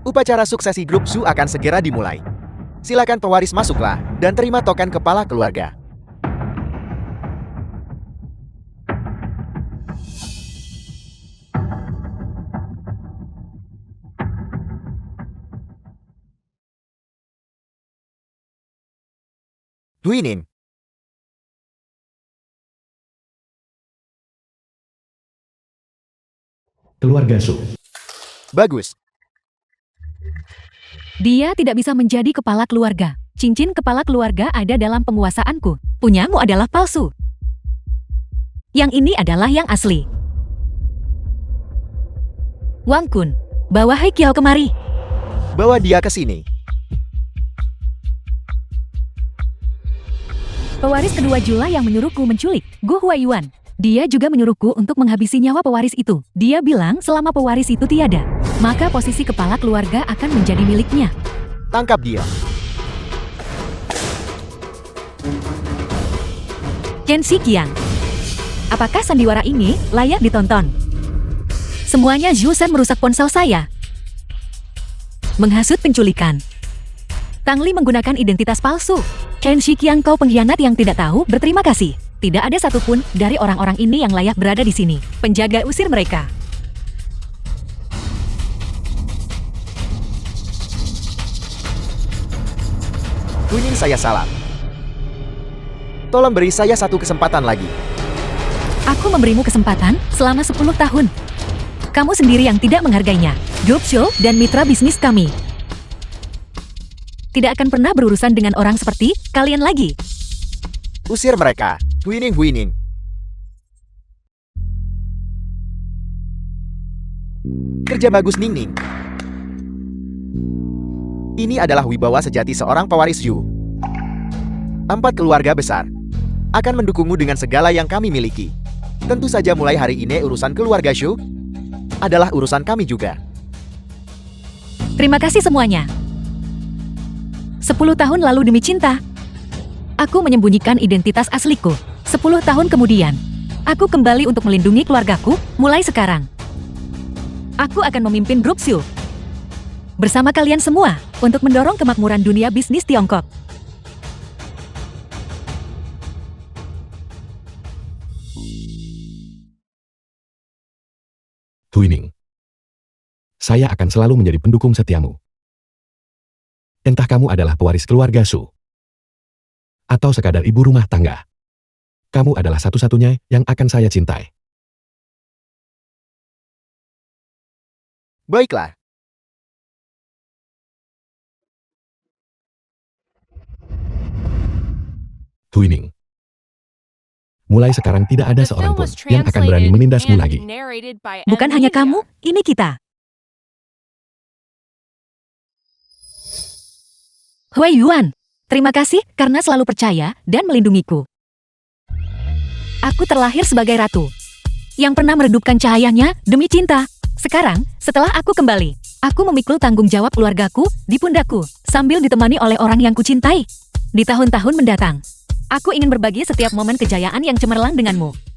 Upacara suksesi grup Su akan segera dimulai. Silakan pewaris masuklah dan terima token kepala keluarga. Huinin. Keluarga Su. Bagus. Dia tidak bisa menjadi kepala keluarga. Cincin kepala keluarga ada dalam penguasaanku. Punyamu adalah palsu. Yang ini adalah yang asli. Wang Kun, bawa He Kiao kemari. Bawa dia ke sini. Pewaris kedua Jula yang menyuruhku menculik Gu Huayuan. Dia juga menyuruhku untuk menghabisi nyawa pewaris itu. Dia bilang selama pewaris itu tiada, maka posisi kepala keluarga akan menjadi miliknya. Tangkap dia. Chen Xiqiang. Apakah sandiwara ini layak ditonton? Semuanya Zhu Shen merusak ponsel saya. Menghasut penculikan. Tang Li menggunakan identitas palsu. Chen Xiqiang, kau pengkhianat yang tidak tahu berterima kasih. Tidak ada satupun dari orang-orang ini yang layak berada di sini. Penjaga usir mereka. Kuning saya salah. Tolong beri saya satu kesempatan lagi. Aku memberimu kesempatan selama 10 tahun. Kamu sendiri yang tidak menghargainya. Grup Show dan mitra bisnis kami tidak akan pernah berurusan dengan orang seperti kalian lagi. Usir mereka. Huining. Kerja bagus, Ning. Ini adalah wibawa sejati seorang pewaris Yu. 4 keluarga besar akan mendukungmu dengan segala yang kami miliki. Tentu saja mulai hari ini urusan keluarga Shu adalah urusan kami juga. Terima kasih semuanya. 10 tahun lalu demi cinta, aku menyembunyikan identitas asliku. 10 tahun kemudian, aku kembali untuk melindungi keluargaku. Mulai sekarang, aku akan memimpin grup Shu bersama kalian semua untuk mendorong kemakmuran dunia bisnis Tiongkok. Huining. Saya akan selalu menjadi pendukung setiamu. Entah kamu adalah pewaris keluarga Su, atau sekadar ibu rumah tangga. Kamu adalah satu-satunya yang akan saya cintai. Baiklah. Huining. Mulai sekarang tidak ada The seorang film pun was yang akan berani translated menindasmu and lagi. narrated by Bukan hanya Amelia. kamu, ini kita. Hui Yuan, terima kasih karena selalu percaya dan melindungiku. Aku terlahir sebagai ratu yang pernah meredupkan cahayanya demi cinta. Sekarang, setelah aku kembali, aku memikul tanggung jawab keluargaku di pundakku sambil ditemani oleh orang yang kucintai. Di tahun-tahun mendatang, aku ingin berbagi setiap momen kejayaan yang cemerlang denganmu.